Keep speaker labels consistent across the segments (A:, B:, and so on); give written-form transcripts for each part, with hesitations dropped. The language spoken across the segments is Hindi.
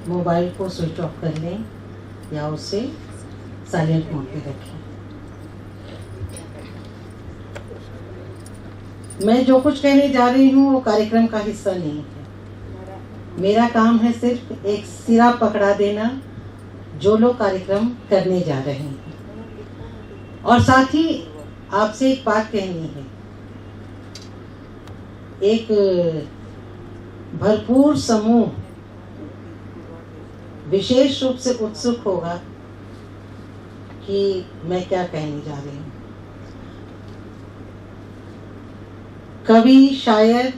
A: मोबाइल को स्विच ऑफ कर लें या उसे साइलेंट मोड पे रखें। मैं जो कुछ कहने जा रही हूँ वो कार्यक्रम का हिस्सा नहीं है। मेरा काम है सिर्फ एक सिरा पकड़ा देना जो लोग कार्यक्रम करने जा रहे हैं, और साथ ही आपसे एक बात कहनी है। एक भरपूर समूह विशेष रूप से उत्सुक होगा कि मैं क्या कहने जा रही हूँ। कवि, शायर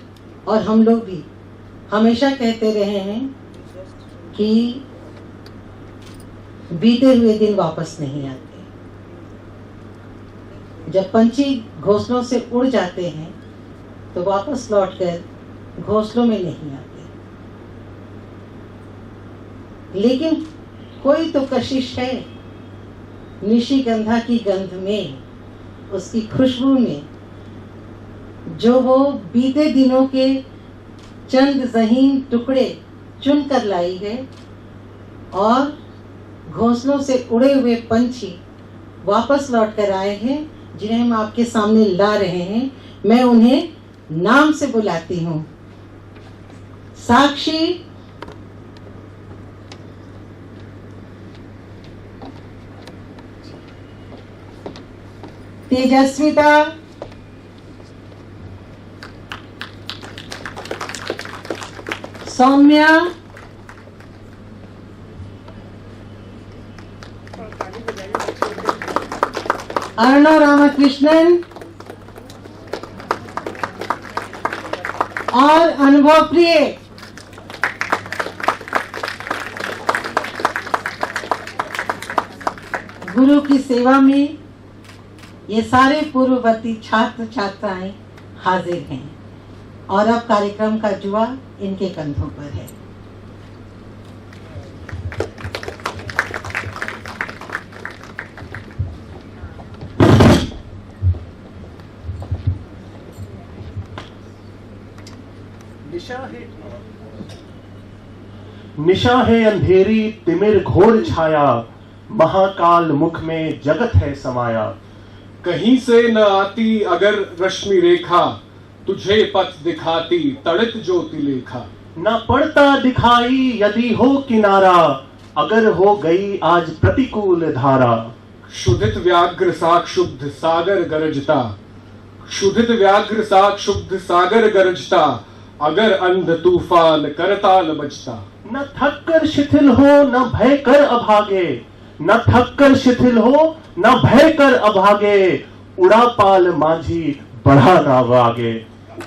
A: और हम लोग भी हमेशा कहते रहे हैं कि बीते हुए दिन वापस नहीं आते। जब पंछी घोंसलों से उड़ जाते हैं तो वापस लौटकर घोंसलों में नहीं आते, लेकिन कोई तो कशिश है निशिगंधा की गंध में, उसकी खुशबू में, जो वो बीते दिनों के चंद ज़हीन टुकड़े चुन कर लाई है, और घोंसलों से उड़े हुए पंछी वापस लौट कर आए हैं जिन्हें हम आपके सामने ला रहे हैं। मैं उन्हें नाम से बुलाती हूँ। साक्षी, तेजस्विता, सौम्या, अर्णव रामकृष्णन और अनुभव प्रिय। गुरु की सेवा में ये सारे पूर्ववर्ती छात्र छात्राएं हाजिर हैं, और अब कार्यक्रम का जुआ इनके कंधों पर है।
B: निशा है अंधेरी तिमिर घोर छाया, महाकाल मुख में जगत है समाया।
C: कहीं से न आती अगर रश्मि रेखा, तुझे पथ दिखाती तड़ित ज्योति लेखा।
B: न पड़ता दिखाई यदि हो किनारा, अगर हो गई आज प्रतिकूल धारा।
C: क्षुधित व्याघ्र साक शुद्ध सागर गरजता, क्षुधित व्याघ्र साक शुद्ध सागर गरजता, अगर अंध तूफान करताल बजता।
B: न थक कर शिथिल हो न भय कर अभागे, न थक कर शिथिल हो न भय कर अभागे। उड़ा पाल माझी बढ़ा नाव आगे,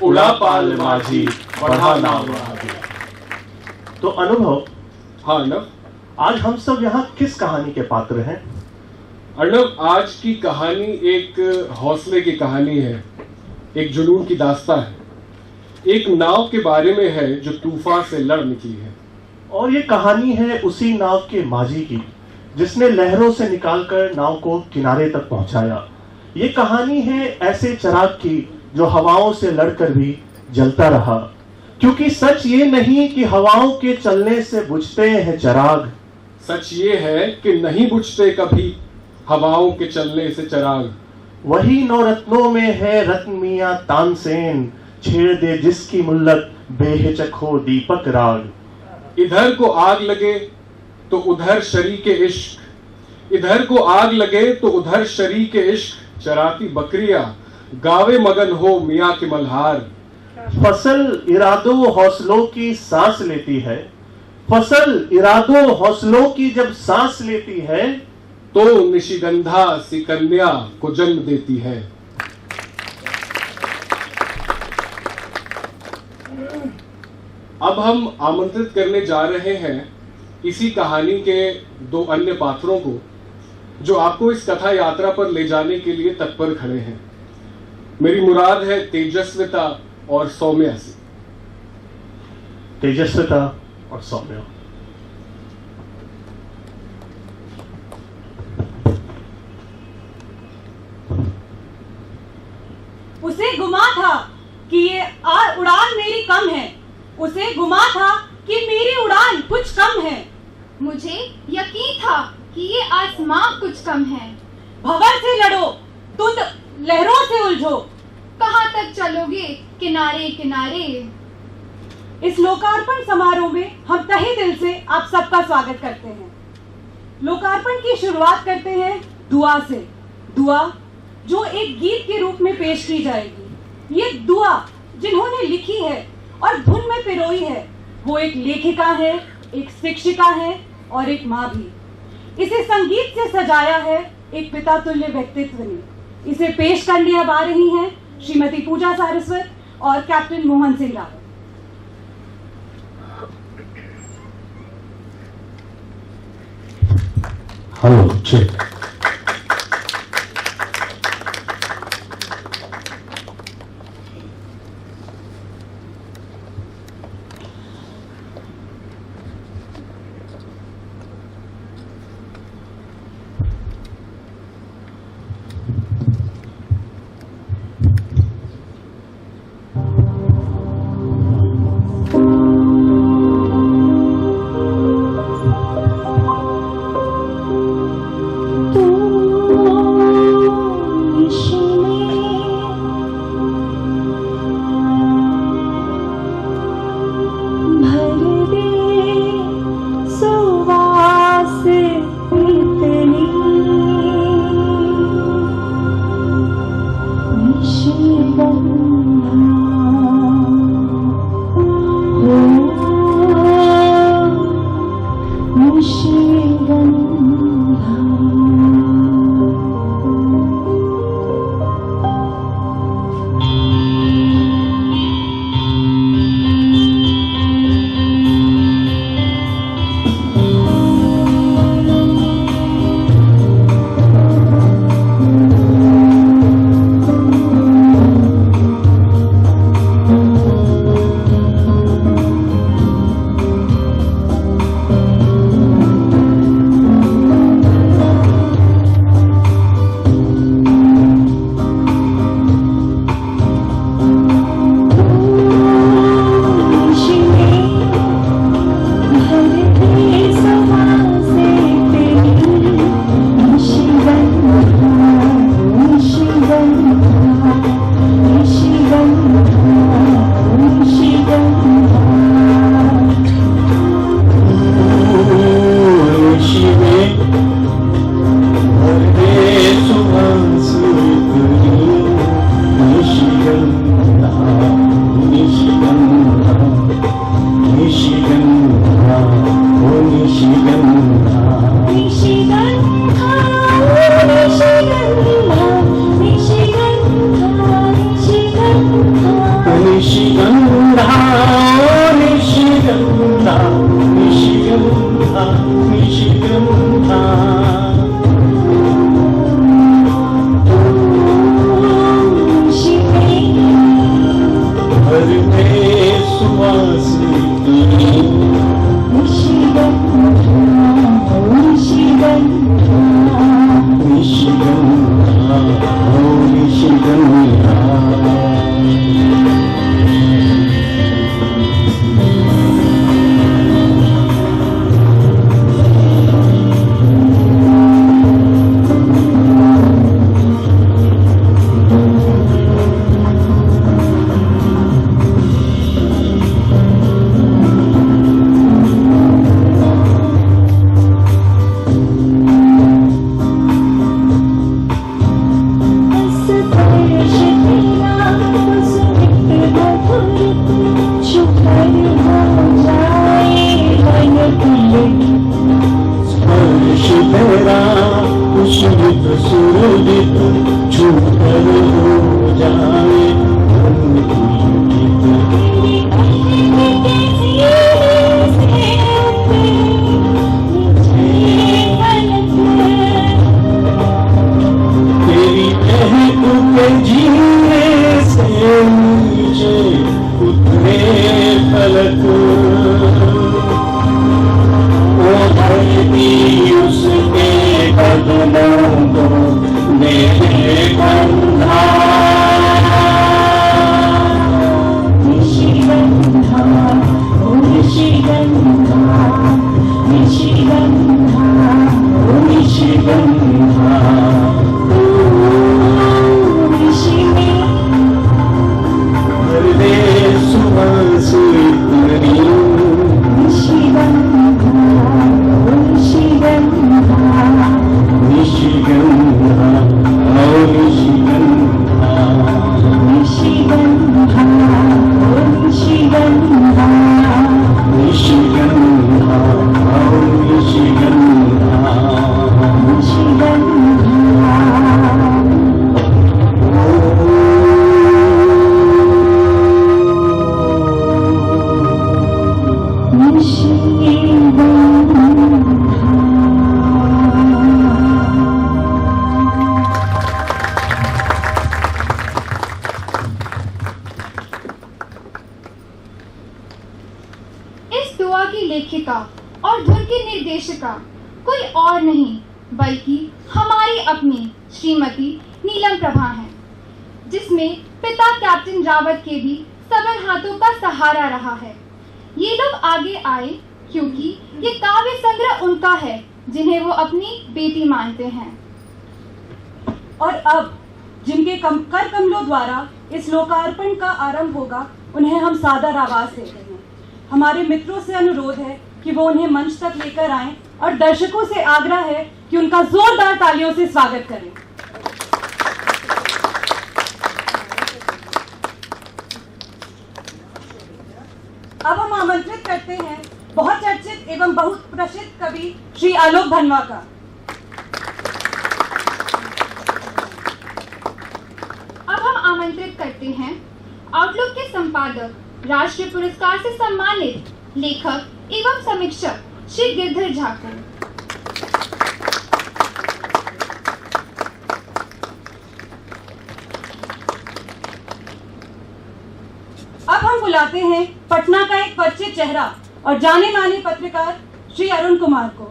C: उड़ा पाल माझी बढ़ा नाव आगे।
B: तो अनुभव,
C: हाँ अर्णव,
B: आज हम सब यहाँ किस कहानी के पात्र हैं?
C: अर्णव, आज की कहानी एक हौसले की कहानी है, एक जुनून की दास्तां है। एक नाव के बारे में है जो तूफान से लड़ निकली है,
B: और ये कहानी है उसी नाव के माझी की जिसने लहरों से निकालकर नाव को किनारे तक पहुंचाया। ये कहानी है ऐसे चिराग की जो हवाओं से लड़कर भी जलता रहा, क्योंकि सच ये नहीं कि हवाओं के चलने से बुझते हैं चिराग।
C: सच ये है कि नहीं बुझते कभी हवाओं के चलने से चिराग।
B: वही नौ रत्नों में है रत्न मियां तानसेन, छेड़ दे जिसकी मुल्लत बेहिचक हो दीपक राग।
C: इधर को आग लगे तो उधर शरीके इश्क, इधर को आग लगे तो उधर शरीके इश्क। चराती बकरियां गावे मगन हो मियां के मल्हार।
B: फसल इरादों हौसलों की सांस लेती है, फसल इरादों हौसलों की जब सांस लेती है,
C: तो निशिगंधा सी कन्या को जन्म देती है। अब हम आमंत्रित करने जा रहे हैं इसी कहानी के दो अन्य पात्रों को, जो आपको इस कथा यात्रा पर ले जाने के लिए तत्पर खड़े हैं। मेरी मुराद है तेजस्विता और सौम्या से।
B: तेजस्विता और सौम्या।
D: उसे गुमा था कि ये उड़ान मेरी कम है, उसे गुमा था कि मेरी उड़ान कुछ कम है।
E: मुझे यकीन था कि ये आसमां कुछ कम है।
D: भंवर से लड़ो, तुम लहरों से उलझो।
E: कहाँ तक चलोगे किनारे किनारे।
D: इस लोकार्पण समारोह में हम तहे दिल से आप सबका स्वागत करते हैं। लोकार्पण की शुरुआत करते हैं दुआ से। दुआ जो एक गीत के रूप में पेश की जाएगी। ये दुआ जिन्होंने लिखी है और धुन में पिरोई है, वो एक लेखिका है, एक शिक्षिका है और एक माँ भी। इसे संगीत से सजाया है एक पिता तुल्य व्यक्तित्व ने। इसे पेश करने अब आ रही हैं श्रीमती पूजा सारस्वत और captain Mohan Singh Rawat.
B: Hello check.
F: उसके कदमों को मेरे
E: निर्देशिका कोई और नहीं बल्कि हमारी अपनी श्रीमती नीलम प्रभा हैं, जिसमें पिता कैप्टन रावत के भी सबल हाथों का सहारा रहा है। ये लोग आगे आए क्योंकि ये काव्य संग्रह उनका है जिन्हें वो अपनी बेटी मानते हैं।
D: और अब जिनके कर कमलों द्वारा इस लोकार्पण का आरंभ होगा, उन्हें हम सादर आवाज देते हैं। हमारे मित्रों से अनुरोध है कि वो उन्हें मंच तक लेकर आएं और दर्शकों से आग्रह है कि उनका जोरदार तालियों से स्वागत करें। अब हम आमंत्रित करते हैं बहुत चर्चित एवं बहुत प्रसिद्ध कवि श्री आलोक धनवा का।
E: अब हम आमंत्रित करते हैं आउटलुक के संपादक, राष्ट्रीय पुरस्कार से सम्मानित लेखक एवं समीक्षक श्री गिरधर झा को।
D: अब हम बुलाते हैं पटना का एक परिचित चेहरा और जाने माने पत्रकार श्री अरुण कुमार को।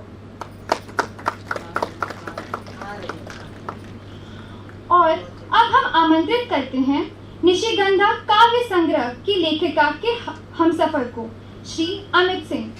E: और अब हम आमंत्रित करते हैं निशिगंधा काव्य संग्रह की लेखिका के हमसफर को, श्री अमित सिंह।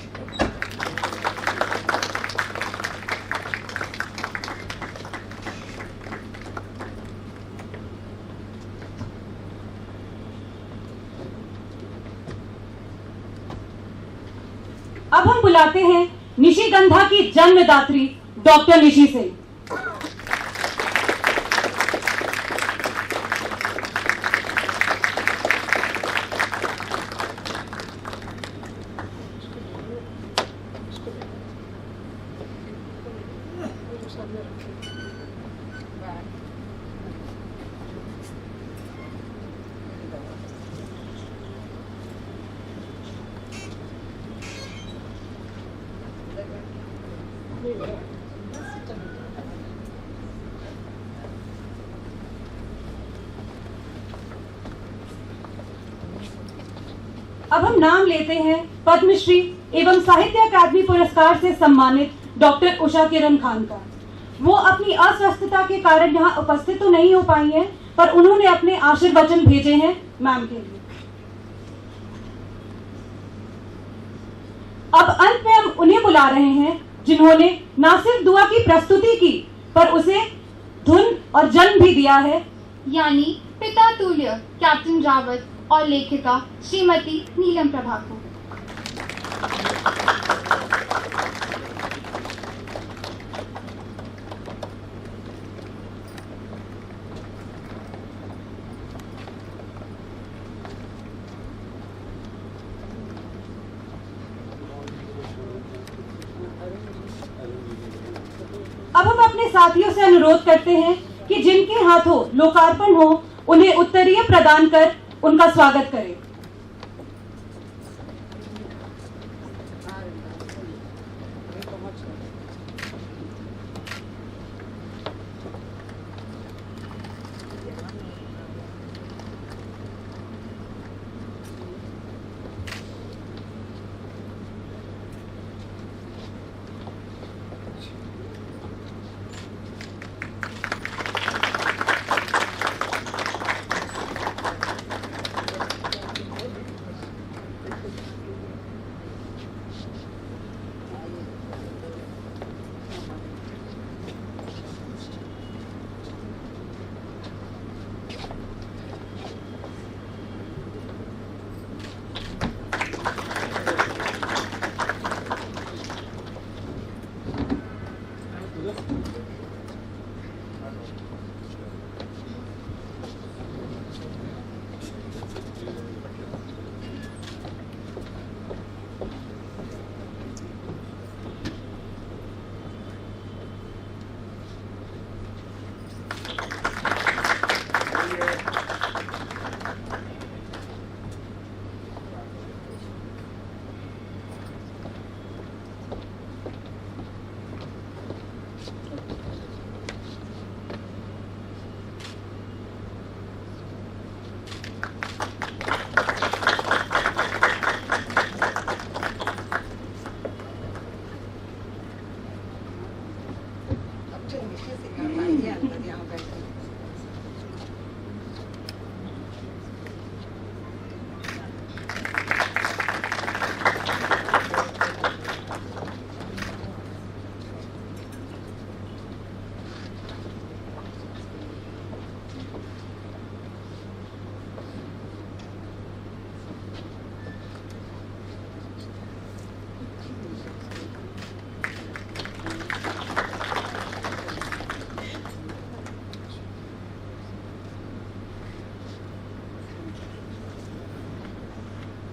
D: अब हम बुलाते हैं निशिगंधा की जन्मदात्री डॉक्टर निशि सिंह। अब हम नाम लेते हैं पद्मश्री एवं साहित्य अकादमी पुरस्कार से सम्मानित डॉक्टर उषा किरण खान का। वो अपनी अस्वस्थता के कारण यहाँ उपस्थित तो नहीं हो पाई हैं, पर उन्होंने अपने आशीर्वचन भेजे हैं मैम के लिए। अब अंत में हम उन्हें बुला रहे हैं जिन्होंने न सिर्फ दुआ की प्रस्तुति की, पर उसे धुन और जन्म भी दिया है,
E: यानी पिता तुल्य कैप्टन रावत और लेखिका श्रीमती नीलम प्रभा को।
D: अब हम अपने साथियों से अनुरोध करते हैं कि जिनके हाथों लोकार्पण हो, उन्हें उत्तरीय प्रदान कर उनका स्वागत करें।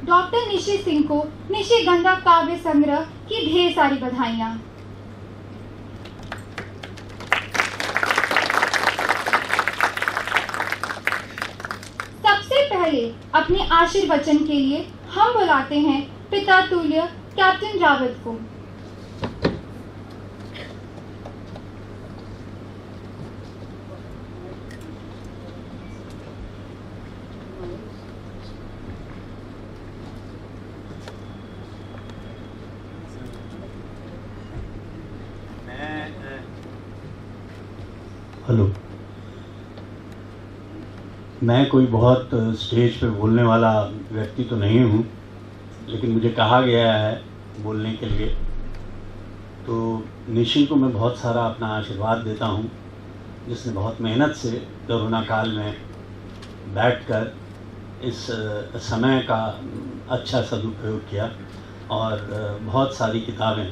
E: डॉक्टर निशी सिंह को निशिगंधा काव्य संग्रह की ढेर सारी बधाइयाँ। सबसे पहले अपने आशीर्वचन के लिए हम बुलाते हैं पिता तुल्य कैप्टन रावत को।
F: हेलो, मैं कोई बहुत स्टेज पे बोलने वाला व्यक्ति तो नहीं हूँ, लेकिन मुझे कहा गया है बोलने के लिए, तो निशी को मैं बहुत सारा अपना आशीर्वाद देता हूँ, जिसने बहुत मेहनत से कोरोना काल में बैठकर इस समय का अच्छा सदुपयोग किया और बहुत सारी किताबें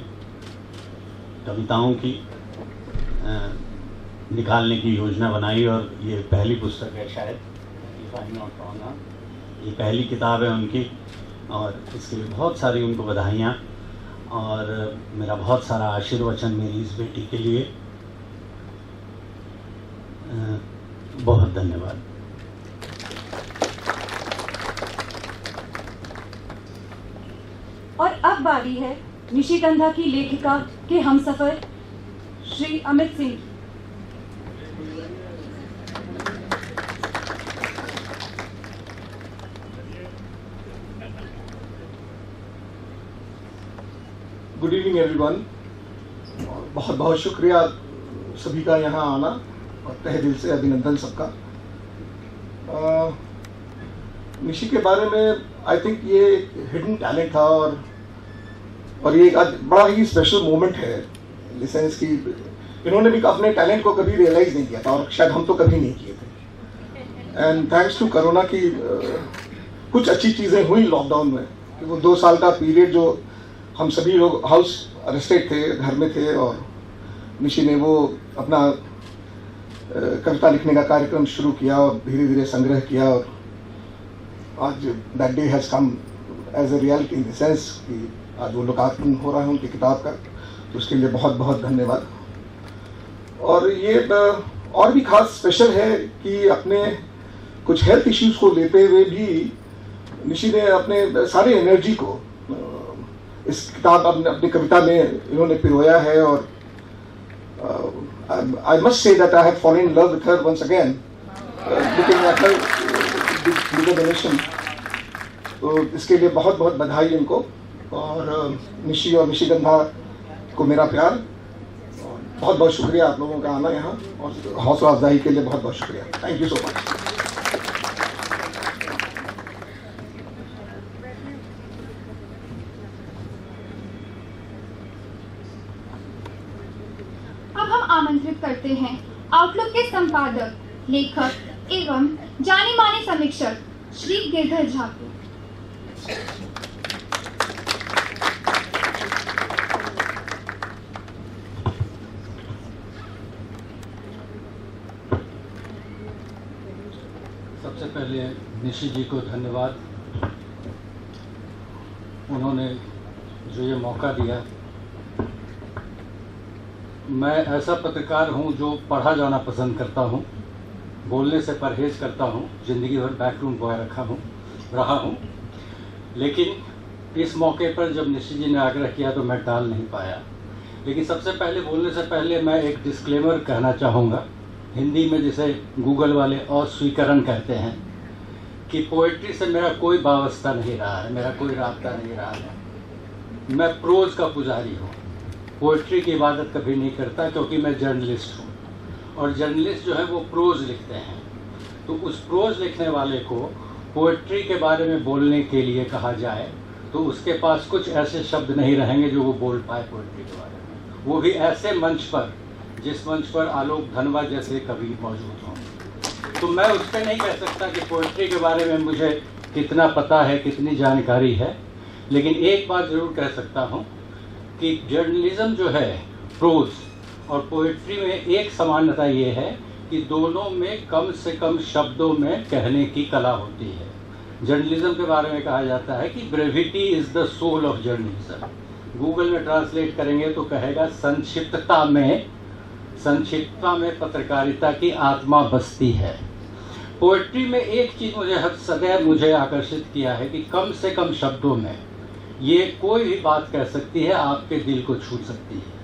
F: कविताओं की निकालने की योजना बनाई और ये पहली पुस्तक है शायद, if I am not wrong, ये पहली किताब है उनकी और इसके लिए बहुत सारी उनको बधाइयाँ और मेरा बहुत सारा आशीर्वचन मेरी इस बेटी के लिए। बहुत धन्यवाद।
D: और अब बारी है निशिगंधा की लेखिका के Humsafar Shri Amit Singh.
G: Good evening everyone. बहुत बहुत शुक्रिया सभी का यहाँ आना और तहे दिल से अभिनंदन सबका। निशी के बारे में आई थिंक ये एक हिडन टैलेंट था और ये एक बड़ा ही स्पेशल मोमेंट है इन द सेंस कि इन्होंने भी अपने टैलेंट को कभी रियलाइज नहीं किया था और शायद हम तो कभी नहीं किए थे। एंड थैंक्स टू कोरोना की कुछ अच्छी चीज़ें हुई लॉकडाउन में, कि वो 2 साल का पीरियड जो हम सभी लोग हाउस अरेस्टेड थे, घर में थे, और निशी ने वो अपना कविता लिखने का कार्यक्रम शुरू किया और धीरे धीरे संग्रह किया और आज that day has come as a reality in the sense कि आज वो लोकार्पण हो रहा है उनकी किताब का, तो उसके लिए बहुत बहुत धन्यवाद। और ये और भी खास स्पेशल है कि अपने कुछ हेल्थ इश्यूज़ को लेते हुए भी निशी ने अपने सारे एनर्जी को इस किताब अपनी कविता में इन्होंने पिरोया है और I must say that I have fallen in love with her once again, looking at her determination. तो इसके लिए बहुत बहुत बधाई इनको और निशी और निशिगंधा को मेरा प्यार। बहुत बहुत शुक्रिया आप लोगों का आना यहाँ और हौसला अफजाई के लिए बहुत बहुत शुक्रिया। Thank you so much.
E: आमंत्रित करते हैं आउटलुक के संपादक, लेखक एवं जाने माने समीक्षक श्री गिरधर झा को।
H: सबसे पहले निशी जी को धन्यवाद, उन्होंने जो ये मौका दिया। मैं ऐसा पत्रकार हूं जो पढ़ा जाना पसंद करता हूं, बोलने से परहेज करता हूं, ज़िंदगी भर बैकरूम बॉय रहा हूं, लेकिन इस मौके पर जब निशी जी ने आग्रह किया तो मैं टाल नहीं पाया। लेकिन सबसे पहले बोलने से पहले मैं एक डिस्क्लेमर कहना चाहूँगा, हिंदी में जिसे गूगल वाले अस्वीकरण कहते हैं, कि पोइट्री से मेरा कोई वाबस्ता नहीं रहा है, मेरा कोई राब्ता नहीं रहा है। मैं प्रोज का पुजारी हूँ पोइट्री की इबादत कभी नहीं करता, क्योंकि मैं जर्नलिस्ट हूँ और जर्नलिस्ट जो है वो प्रोज लिखते हैं। तो उस प्रोज लिखने वाले को पोइट्री के बारे में बोलने के लिए कहा जाए तो उसके पास कुछ ऐसे शब्द नहीं रहेंगे जो वो बोल पाए पोइट्री के बारे में, वो भी ऐसे मंच पर जिस मंच पर आलोक धनवा जैसे कवि मौजूद हों। तो मैं उस पर नहीं कह सकता कि पोइट्री के बारे में मुझे कितना पता है, कितनी जानकारी है, लेकिन एक बात ज़रूर कह सकता हूँ कि जर्नलिज्म जो है प्रोज और पोइट्री में एक समानता ये है कि दोनों में कम से कम शब्दों में कहने की कला होती है। जर्नलिज्म के बारे में कहा जाता है कि brevity is the soul of journalism. Google में ट्रांसलेट करेंगे तो कहेगा संक्षिप्तता में पत्रकारिता की आत्मा बसती है। पोइट्री में एक चीज़ सदैव मुझे आकर्षित किया है कि कम से कम शब्दों में ये कोई भी बात कह सकती है, आपके दिल को छू सकती है।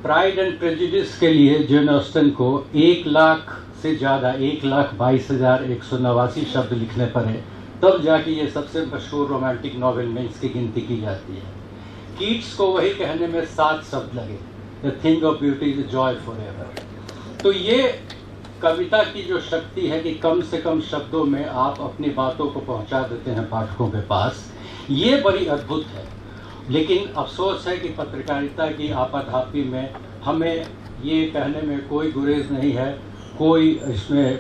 H: प्राइड एंड प्रेजुडिस के लिए जेन ऑस्टन को 1 लाख से ज़्यादा 1,22,189 शब्द लिखने पड़े, तब जाके ये सबसे मशहूर रोमांटिक नॉवेल में इसकी गिनती की जाती है। कीट्स को वही कहने में 7 शब्द लगे, the thing of beauty is Joy for ever. तो ये कविता की जो शक्ति है कि कम से कम शब्दों में आप अपनी बातों को पहुंचा देते हैं पाठकों के पास, ये बड़ी अद्भुत है। लेकिन अफसोस है कि पत्रकारिता की आपाधापी में हमें ये कहने में कोई गुरेज नहीं है, कोई इसमें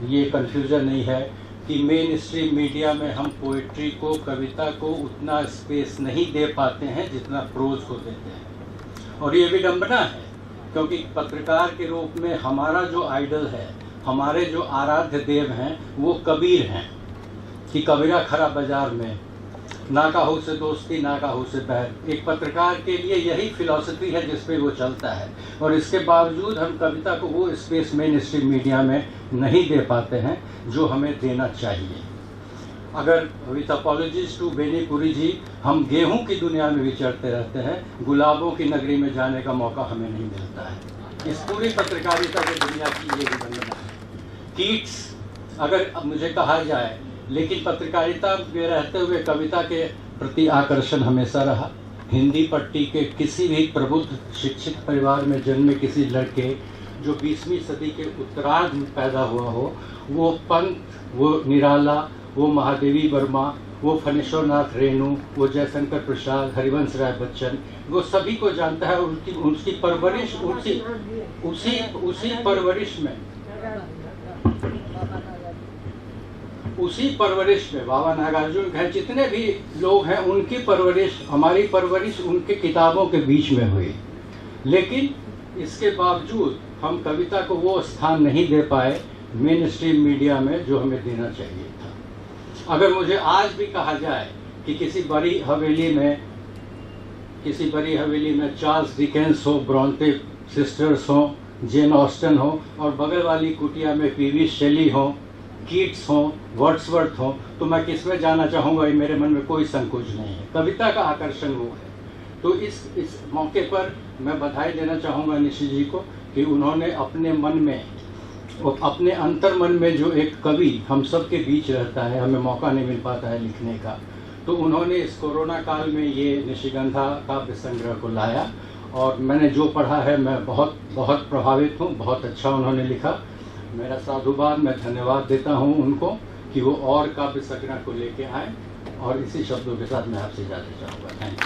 H: ये कन्फ्यूज़न नहीं है कि मेन स्ट्रीम मीडिया में हम पोइट्री को, कविता को उतना स्पेस नहीं दे पाते हैं जितना प्रोज को देते हैं। और ये विडंबना है, क्योंकि पत्रकार के रूप में हमारा जो आइडल है, हमारे जो आराध्य देव हैं, वो कबीर हैं कि कबीरा खरा बाजार में, ना काहू से दोस्ती ना काहू से बैर। एक पत्रकार के लिए यही फिलॉसफी है जिस पे वो चलता है, और इसके बावजूद हम कविता को वो स्पेस मेन स्ट्रीम मीडिया में नहीं दे पाते हैं जो हमें देना चाहिए। अगर विथ अपॉलॉजीज टू बेनीपुरी जी, हम गेहूं की दुनिया में विचरते रहते हैं, गुलाबों की नगरी में जाने का मौका हमें नहीं मिलता है। इस पूरी पत्रकारिता की दुनिया की ये विडंबना है। कीट्स अगर मुझे कहा जाए, लेकिन पत्रकारिता में रहते हुए कविता के प्रति आकर्षण हमेशा रहा। हिंदी पट्टी के किसी भी प्रबुद्ध शिक्षित परिवार में जन्मे किसी लड़के जो 20वीं सदी के उत्तरार्ध में पैदा हुआ हो, वो पंत, वो निराला, वो महादेवी वर्मा, वो फणेश्वरनाथ रेणु, वो जयशंकर प्रसाद, हरिवंश राय बच्चन, वो सभी को जानता है। उनकी परवरिश उसी परवरिश में बाबा नागार्जुन हैं, जितने भी लोग हैं, उनकी परवरिश, हमारी परवरिश उनके किताबों के बीच में हुई। लेकिन इसके बावजूद हम कविता को वो स्थान नहीं दे पाए मेन स्ट्रीम मीडिया में जो हमें देना चाहिए था। अगर मुझे आज भी कहा जाए कि किसी बड़ी हवेली में चार्ल्स डिकेंस हो, ब्रॉन्टे सिस्टर्स हो, जेन ऑस्टन हो, और बगल वाली कुटिया में पीवी शेली हो, कीट्स हो, वर्ड्सवर्थ हो, तो मैं किस में जाना चाहूँगा, ये मेरे मन में कोई संकोच नहीं है। कविता का आकर्षण वो है। तो इस मौके पर मैं बधाई देना चाहूँगा निशी जी को कि उन्होंने अपने मन में, अपने अंतर मन में जो एक कवि हम सब के बीच रहता है, हमें मौका नहीं मिल पाता है लिखने का, तो उन्होंने इस कोरोना काल में ये निशिगंधा काव्य संग्रह को लाया। और मैंने जो पढ़ा है मैं बहुत बहुत प्रभावित हूँ। बहुत अच्छा उन्होंने लिखा। मेरा साधुवाद, मैं धन्यवाद देता हूँ उनको कि वो और काव्य संग्रह को लेके आए। और इसी शब्दों के साथ मैं आपसे जाना चाहूँगा। Thank you.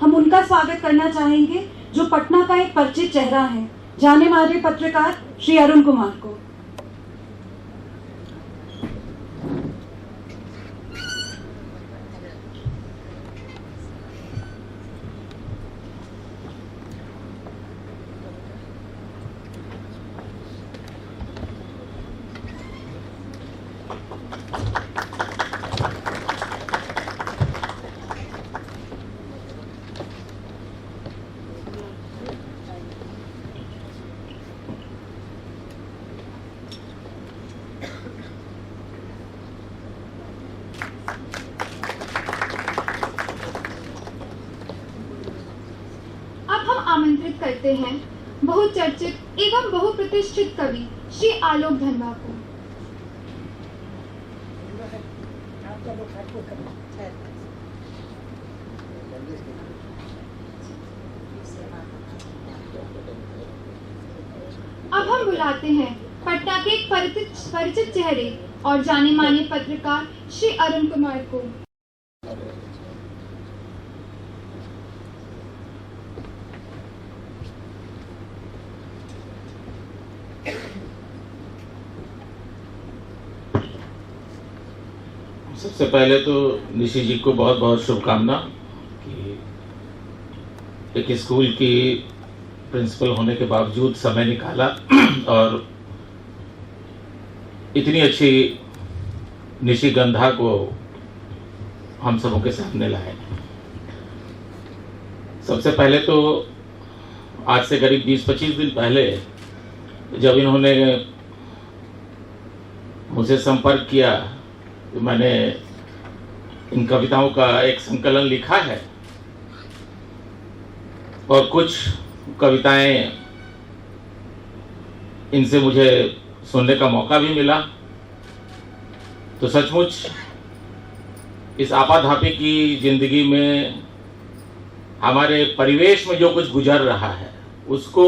D: हम उनका स्वागत करना चाहेंगे जो पटना का एक परिचित चेहरा है, जाने माने पत्रकार श्री अरुण कुमार को।
E: आमंत्रित करते हैं बहुचर्चित एवं बहुप्रतिष्ठित कवि श्री आलोक धनवा को। अब हम बुलाते हैं पटना के एक परिचित चेहरे और जाने माने पत्रकार श्री अरुण कुमार को।
I: सबसे पहले तो निशी जी को बहुत बहुत शुभकामना कि एक स्कूल की प्रिंसिपल होने के बावजूद समय निकाला और इतनी अच्छी निशिगंधा को हम सबों के सामने लाए। सबसे पहले तो आज से करीब 20-25 दिन पहले जब इन्होंने मुझसे संपर्क किया तो मैंने इन कविताओं का एक संकलन लिखा है और कुछ कविताएं इनसे मुझे सुनने का मौका भी मिला। तो सचमुच इस आपाधापी की जिंदगी में हमारे परिवेश में जो कुछ गुजर रहा है उसको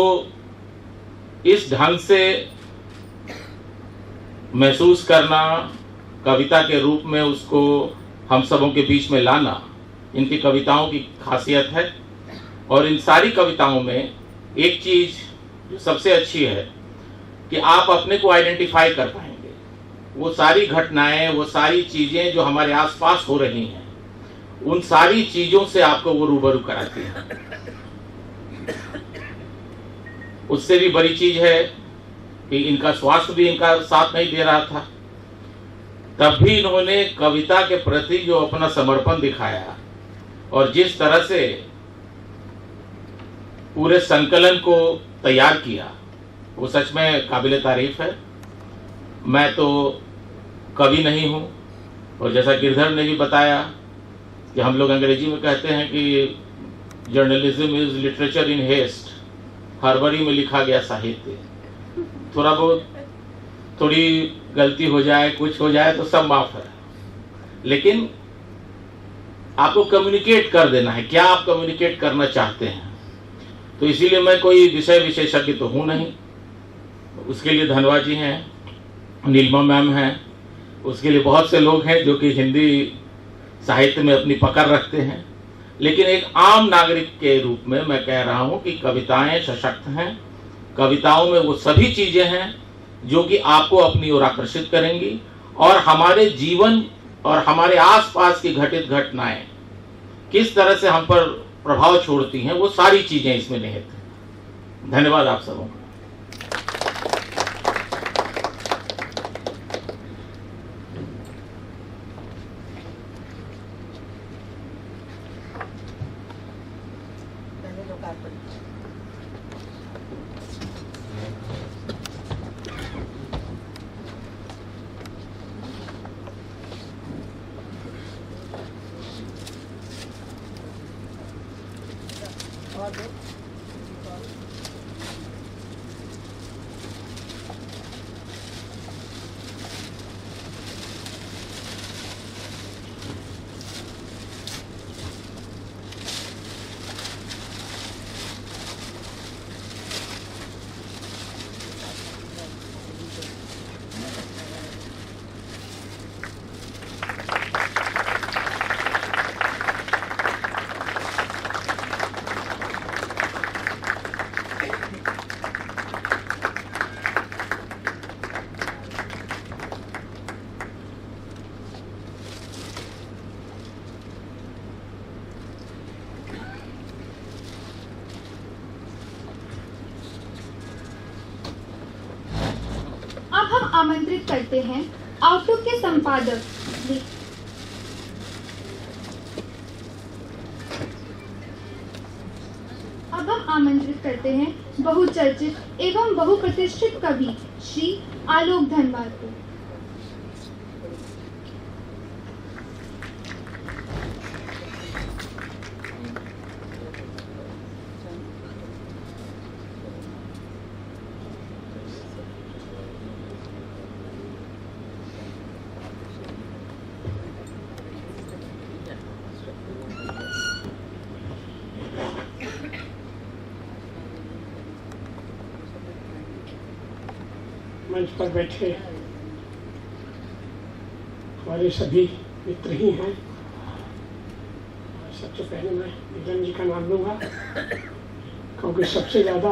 I: इस ढंग से महसूस करना, कविता के रूप में उसको हम सबों के बीच में लाना इनकी कविताओं की खासियत है। और इन सारी कविताओं में एक चीज जो सबसे अच्छी है कि आप अपने को आइडेंटिफाई कर पाएंगे। वो सारी घटनाएं, वो सारी चीजें जो हमारे आसपास हो रही हैं, उन सारी चीजों से आपको वो रूबरू कराती है। उससे भी बड़ी चीज है कि इनका स्वास्थ्य भी इनका साथ नहीं दे रहा था, तब भी इन्होंने कविता के प्रति जो अपना समर्पण दिखाया और जिस तरह से पूरे संकलन को तैयार किया वो सच में काबिले तारीफ है। मैं तो कवि नहीं हूँ और जैसा गिरधर ने भी बताया कि हम लोग अंग्रेजी में कहते हैं कि journalism is literature in haste, हड़बड़ी में लिखा गया साहित्य। थोड़ा बहुत थोड़ी गलती हो जाए, कुछ हो जाए तो सब माफ है, लेकिन आपको कम्युनिकेट कर देना है, क्या आप कम्युनिकेट करना चाहते हैं। तो इसीलिए मैं कोई विषय विशेषज्ञ तो हूँ नहीं, उसके लिए धनवा जी हैं, नीलिमा मैम हैं, उसके लिए बहुत से लोग हैं जो कि हिंदी साहित्य में अपनी पकड़ रखते हैं। लेकिन एक आम नागरिक के रूप में मैं कह रहा हूँ कि कविताएं सशक्त हैं, कविताओं में वो सभी चीज़ें हैं जो कि आपको अपनी ओर आकर्षित करेंगी और हमारे जीवन और हमारे आसपास की घटित घटनाएं किस तरह से हम पर प्रभाव छोड़ती हैं, वो सारी चीजें इसमें निहित हैं। धन्यवाद आप सबों का।
E: आमंत्रित करते हैं आउटलुक के संपादक अब हम आमंत्रित करते हैं बहुचर्चित एवं बहुप्रतिष्ठित कवि श्री आलोक धनवा को।
J: मंच पर बैठे हमारे सभी मित्र ही हैं। सबसे पहले मैं नीलम जी का नाम लूँगा, क्योंकि सबसे ज़्यादा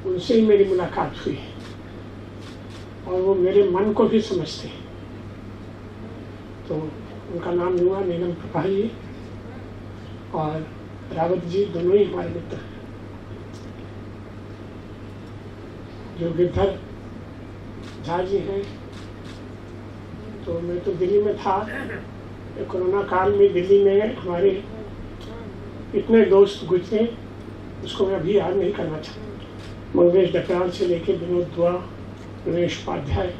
J: उनसे ही मेरी मुलाकात हुई और वो मेरे मन को भी समझते हैं, तो उनका नाम लूँगा। नीलम प्रभा जी और रावत जी दोनों ही हमारे मित्र हैं। जो गिरधर झा जी हैं, तो मैं तो दिल्ली में था, कोरोना काल में दिल्ली में हमारे इतने दोस्त गुजरे, उसको मैं अभी याद नहीं करना चाहता। मंगेश डकराल से लेके विनोद दुआ, गणेश उपाध्याय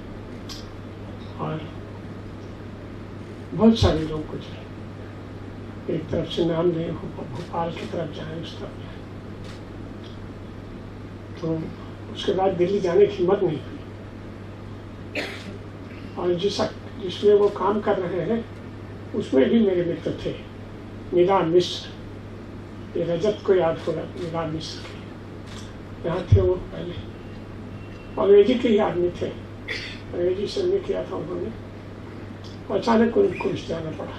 J: और बहुत सारे लोग गुजरे। एक तरफ से नाम लें, भोपाल की तरफ जाएं, उस तरफ जाएं, तो उसके बाद दिल्ली जाने की हिम्मत नहीं हुई। और जिसमें वो काम कर रहे हैं उसमें भी मेरे मित्र थे। नीलाम मिश्र, ये रजत को याद होगा, नीलाम मिश्र के यहाँ थे वो पहले, अंग्रेजी के ही आदमी थे, अंग्रेजी से नहीं किया था उन्होंने, और अचानक उनको जाना पड़ा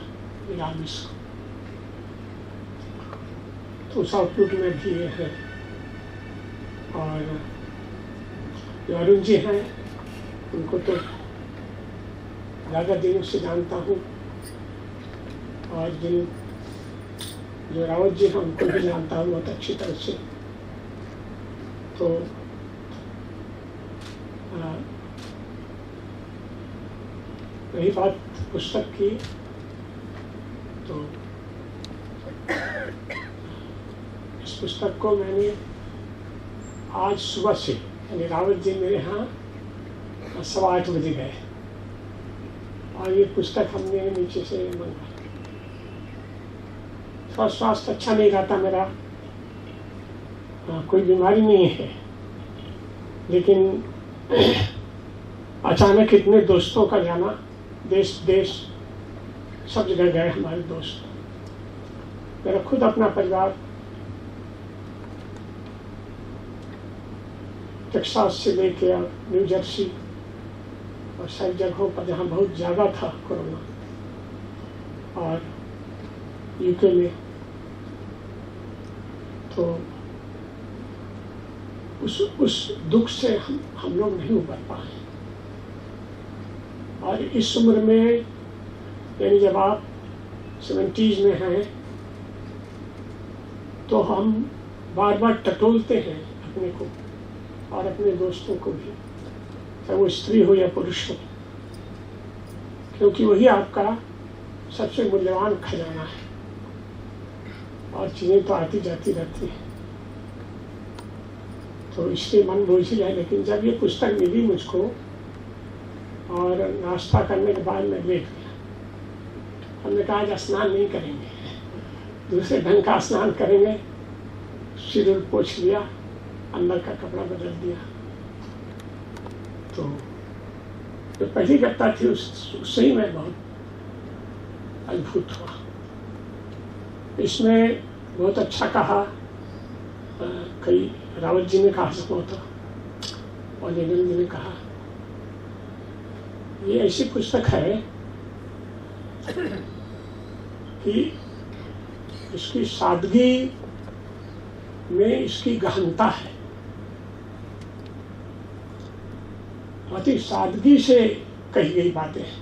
J: नीलाम मिश्र को। तो साउथपुर में भी ये है। और जो अरुण जी हैं, उनको तो ज़्यादा दिनों से जानता हूँ, और जो रावत जी हैं उनको भी जानता हूँ बहुत अच्छी तरह से। तो रही बात पुस्तक की, तो इस पुस्तक को मैंने आज सुबह से, यानी रावत जी मेरे यहाँ 8:15 बजे गए और ये पुस्तक हमने नीचे से मंगवाई। थोड़ा स्वास्थ्य अच्छा नहीं रहता मेरा, कोई बीमारी नहीं है, लेकिन अचानक इतने दोस्तों का जाना, देश सब जगह गए हमारे दोस्त। मेरा खुद अपना परिवार टेक्सास से लेके न्यू जर्सी और सारी जगहों पर जहाँ बहुत ज़्यादा था कोरोना, और यूके में, तो उस दुख से हम लोग नहीं उबर पाए। और इस उम्र में, यानी जब आप 70s में हैं, तो हम बार बार टटोलते हैं अपने को और अपने दोस्तों को भी, चाहे वो स्त्री हो या पुरुष हो, क्योंकि वही आपका सबसे मूल्यवान खजाना है। और चीज़ें तो आती जाती रहती हैं, तो इसलिए मन बोझिल है। लेकिन जब ये पुस्तक मिली मुझको और नाश्ता करने के बाद मैं लेट गया, हमने कहा आज स्नान नहीं करेंगे, दूसरे ढंग का स्नान करेंगे। सिर पोंछ लिया, अंदर का कपड़ा बदल दिया। तो जो पहली घटना थी उससे ही मैं बहुत अद्भुत हुआ। इसमें बहुत अच्छा कहा, कई रावत जी ने कहा सको था और नीलम जी ने कहा। ये ऐसी पुस्तक है कि इसकी सादगी में इसकी गहनता है, बहुत ही सादगी से कही गई बातें हैं,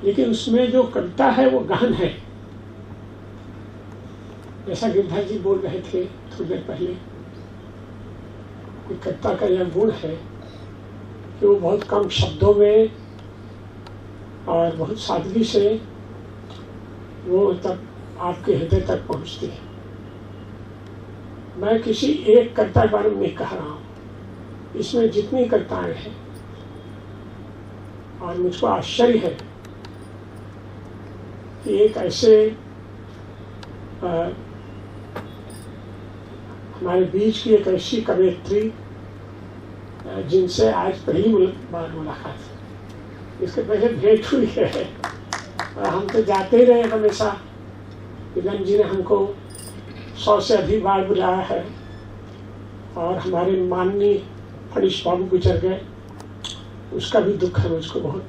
J: लेकिन उसमें जो कविता है वो गहन है। जैसा गिरधर जी बोल रहे थे थोड़ी देर पहले, कविता का यह गुण है कि वो बहुत कम शब्दों में और बहुत सादगी से वो तब आपके हृदय तक पहुंचती है। मैं किसी एक कविता के बारे में नहीं कह रहा हूँ, इसमें जितनी कविताएं हैं, और मुझको आश्चर्य है कि एक ऐसे हमारे बीच की एक ऐसी कवयित्री जिनसे आज पहली बार मुलाकात है। इसके पहले भेंट हुई है और हम तो जाते ही रहे हमेशा। नीलम जी ने हमको 100 से अधिक बार बुलाया है, और हमारे माननीय फणीश बाबू गुजर गए, उसका भी दुख है मुझको बहुत।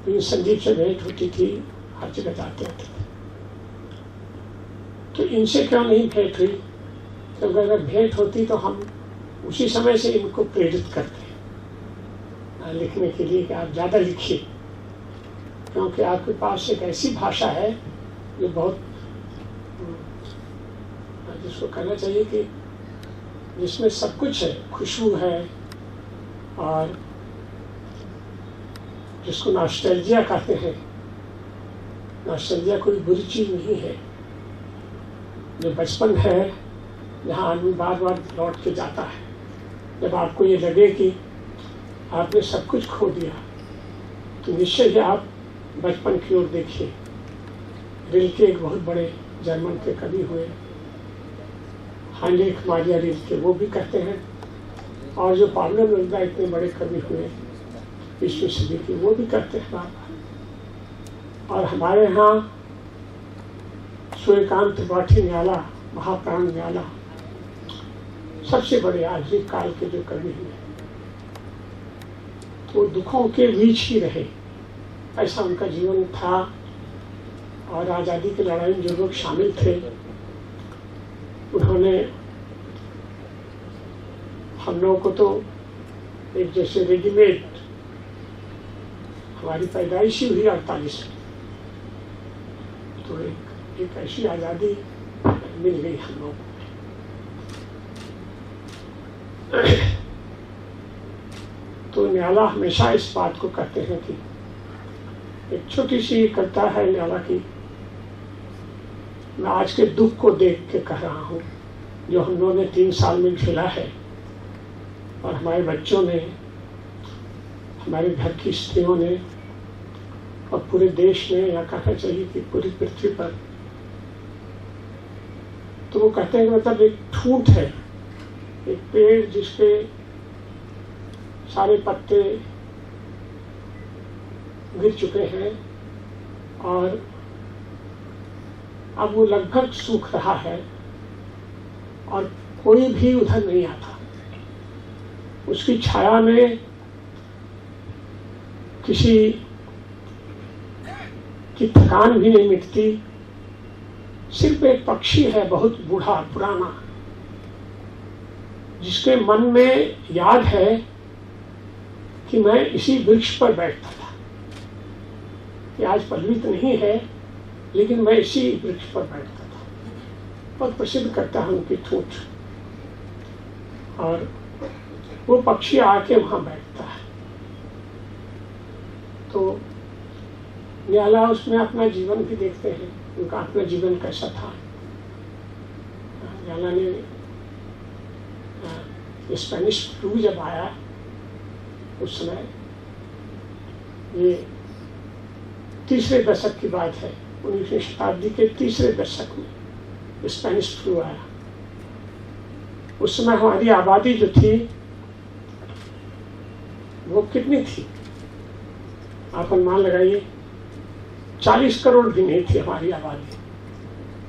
J: लेकिन संदीप से भेंट होती थी, हर जगह जाते रहते थे। तो इनसे क्यों नहीं भेंट हुई? तो अगर भेंट होती तो हम उसी समय से इनको प्रेरित करते लिखने के लिए कि आप ज़्यादा लिखिए, क्योंकि आपके पास एक ऐसी भाषा है जो बहुत, जिसको कहना चाहिए कि जिसमें सब कुछ है, खुशबू है, और जिसको नॉस्टैल्जिया कहते हैं। नॉस्टैल्जिया कोई बुरी चीज़ नहीं है, जो बचपन है जहाँ आदमी बार बार लौट के जाता है। जब आपको ये लगे कि आपने सब कुछ खो दिया, तो निश्चय ही आप बचपन की ओर देखिए। रिल्के एक बहुत बड़े जर्मन के कवि हुए, हाइनरिच मारिया रिल्के, वो भी कहते हैं। और जो पाब्लो नेरुदा इतने बड़े कवि हुए 20वीं सदी के, वो भी कहते हैं बार बार। और हमारे यहाँ सूर्यकांत त्रिपाठी न्याला, महाप्राण न्याला, सबसे बड़े आधुनिक काल के जो कवि हुए, वो दुखों के बीच ही रहे, ऐसा उनका जीवन था। और आज़ादी की लड़ाई में जो लोग शामिल थे, उन्होंने हम लोगों को तो एक जैसे रेडीमेड, हमारी पैदाइश ही हुई 48 में, तो एक ऐसी आज़ादी मिल गई हम लोगों को। तो न्याला हमेशा इस बात को कहते हैं कि एक छोटी सी कविता है न्याला की, मैं आज के दुख को देख के कह रहा हूँ, जो हम लोगों ने 3 साल में झेला है, और हमारे बच्चों ने, हमारे घर की स्त्रियों ने, और पूरे देश ने, या कहना चाहिए कि पूरी पृथ्वी पर। तो वो कहते हैं कि मतलब एक ठूंठ है, एक पेड़ जिसपे सारे पत्ते गिर चुके हैं, और अब वो लगभग सूख रहा है, और कोई भी उधर नहीं आता। उसकी छाया में किसी की थकान भी नहीं मिटती। सिर्फ एक पक्षी है, बहुत बूढ़ा पुराना, जिसके मन में याद है कि मैं इसी वृक्ष पर बैठता था। ये आज पल्लवित नहीं है, लेकिन मैं इसी वृक्ष पर बैठता था। बहुत प्रसिद्ध करता है उनकी ठूंठ, और वो पक्षी आके वहां बैठता है। तो न्याला उसमें अपना जीवन भी देखते हैं, उनका अपना जीवन कैसा था। न्याला ने स्पेनिश फ्लू जब आया, उस समय, ये 3रे दशक की बात है, 19वीं शताब्दी के 3रे दशक में स्पेनिश फ्लू आया। उस समय हमारी आबादी जो थी वो कितनी थी, आप अनुमान लगाइए। 40 करोड़ भी नहीं थी हमारी आबादी,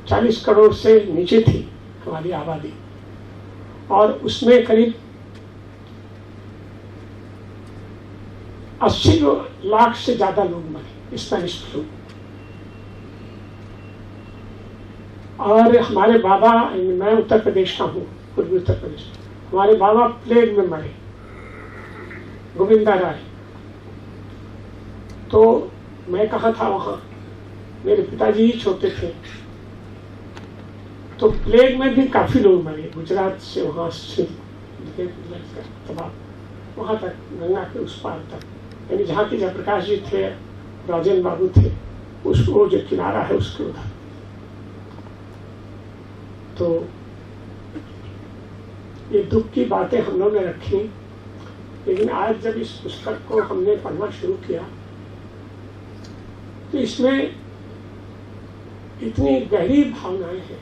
J: 40 करोड़ से नीचे थी हमारी आबादी, और उसमें करीब 80 लाख से ज्यादा लोग मरे स्पेनिश फ्लू। और हमारे बाबा, मैं उत्तर प्रदेश का हूँ, पूर्वी उत्तर प्रदेश, हमारे बाबा प्लेग में मरे, गोविंदा राय। तो मैं कहाँ था वहाँ, मेरे पिताजी ही छोटे थे। तो प्लेग में भी काफी लोग मरे, गुजरात से वहाँ से वहाँ तक, गंगा के उस पार तक, यानी जहाँ की जयप्रकाश जी थे, राजेंद्र बाबू थे, उसको जो किनारा है उसके उधर। तो ये दुख की बातें हम लोगों ने रखी, लेकिन आज जब इस पुस्तक को हमने पढ़ना शुरू किया, तो इसमें इतनी गहरी भावनाएं हैं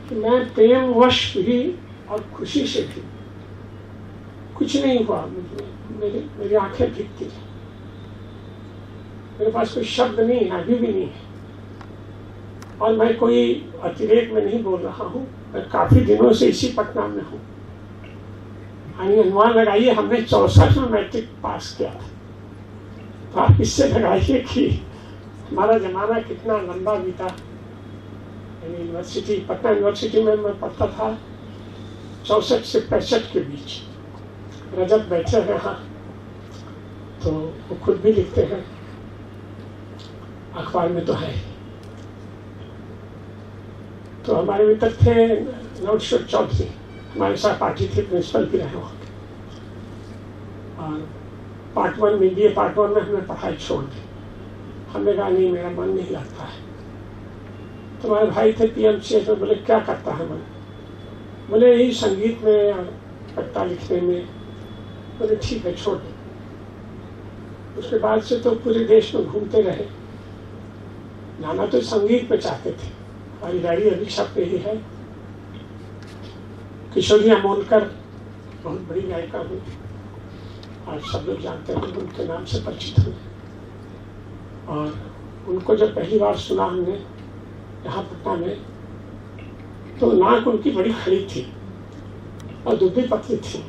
J: कि मैं प्रेमवश भी और खुशी से भी, कुछ नहीं हुआ मुझे, मेरी आंखें भीगती थी, मेरे पास कोई शब्द नहीं है, अभी भी नहीं है। और मैं कोई अतिरेक में नहीं बोल रहा हूँ, मैं काफी दिनों से इसी पटना में हूँ, यानी अनुमान लगाइए हमने 64 में मैट्रिक पास किया था, तो आप इससे लगाइए कि हमारा जमाना कितना लंबा बीता। यूनिवर्सिटी, पटना यूनिवर्सिटी में मैं पढ़ता था 64 से 65 के बीच। रजत बैठे हैं यहाँ, तो वो खुद भी लिखते हैं, अखबार में तो है। तो हमारे मित्र थे नवकिशोर चौधरी, हमारे साथ पार्टी थे, प्रिंसिपल भी रहे वहाँ के। और पार्ट 1 में BA पार्ट 1 में हमने पढ़ाई छोड़ दी। हमने कहा नहीं, मेरा मन नहीं लगता है। तुम्हारे भाई थे PMCH में, बोले क्या करता है मन? बोले यही संगीत में और कविता लिखने में। बोले ठीक है, छोड़ दो। उसके बाद से तो पूरे देश में घूमते रहे। जाना तो संगीत में चाहते थे। हमारी गाड़ी अभी सब पे ही है। किशोरी अमोलकर बहुत बड़ी गायिका हुई, आज सब लोग जानते हैं, उनके नाम से परिचित हुए। और उनको जब पहली बार सुना हमने यहाँ पटना में, तो नाक उनकी बड़ी खड़ी थी और दुबली पतली थी।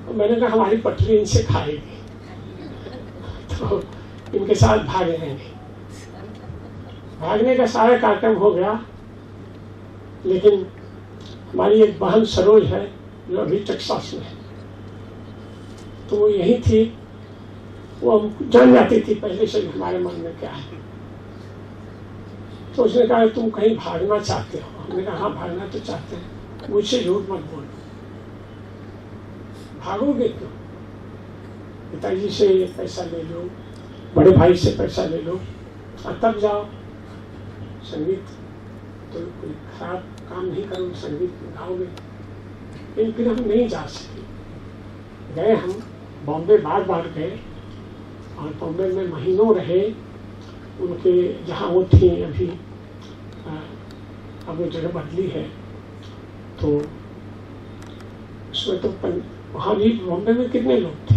J: और मैंने कहा हमारी पटरी इनसे खाएगी, तो इनके साथ भागे रहेंगे। भागने का सारा कार्यक्रम हो गया, लेकिन हमारी एक बहन सरोज है जो अभी टेक्सास में है, तो वो यही थी। वो हम जान जाती थी पहले से हमारे मन में क्या है। तो उसने कहा तुम कहीं भागना चाहते हो? हमने कहा हाँ, भागना तो चाहते हैं। मुझसे झूठ मत बोलो, भागोगे क्यों? पिताजी से पैसा ले लो, बड़े भाई से पैसा ले लो और तब जाओ। संगीत तो कोई खराब काम नहीं करो, संगीत गाओगे। लेकिन फिर हम नहीं जा सके। गए हम बॉम्बे, बार बार गए और बॉम्बे में महीनों रहे। उनके जहाँ वो थी अभी, अब वो जगह बदली है, तो उसमें तो वहाँ भी बॉम्बे में कितने लोग थे?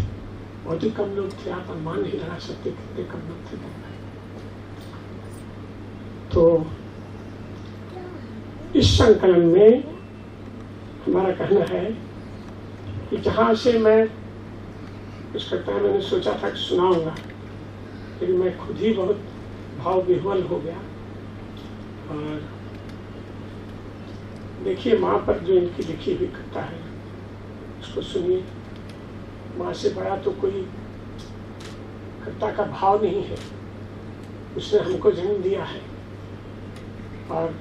J: बहुत ही कम लोग थे। आप अनुमान नहीं लगा सकते कितने कम लोग थे बॉम्बे। तो इस संकलन में हमारा कहना है कि जहाँ से मैं कुछ करता है, मैंने सोचा था कि सुनाऊंगा, लेकिन मैं खुद ही बहुत भाव विह्वल हो गया। और देखिए माँ पर जो इनकी लिखी हुई कथा है उसको सुनिए। माँ से बड़ा तो कोई कथा का भाव नहीं है। उसने हमको जन्म दिया है, और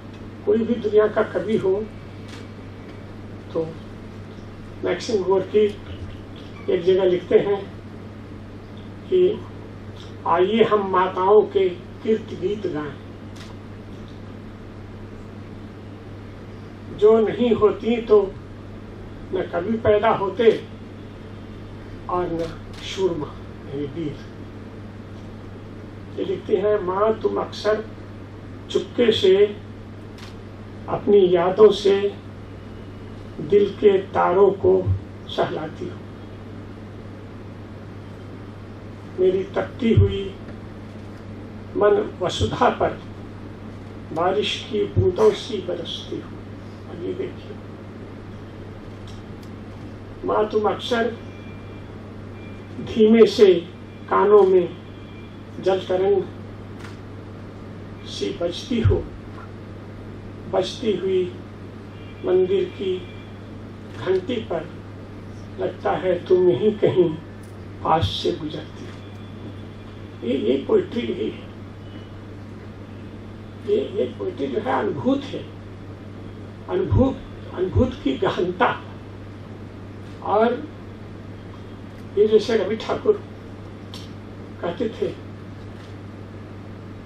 J: कोई भी दुनिया का कवि हो तो मैक्सिम गोर्की एक जगह लिखते हैं कि आइए हम माताओं के कीर्ति गीत गाएं, जो नहीं होती तो न कवि पैदा होते और न शूरमा यानी वीर। ये लिखती है, माँ तुम अक्सर चुपके से अपनी यादों से दिल के तारों को सहलाती हो। मेरी तपती हुई मन वसुधा पर बारिश की बूंदों सी बरसती हो। अब ये देखिए, माँ तुम अक्सर धीमे से कानों में जल तरंग सी बजती हो। बजती हुई मंदिर की घंटी पर लगता है तुम ही कहीं पास से गुजरती हो। ये पोइट्री यही है। ये पोइट्री जो है अनुभूत है, अनुभूत की गहनता। और ये जैसे रवि ठाकुर कहते थे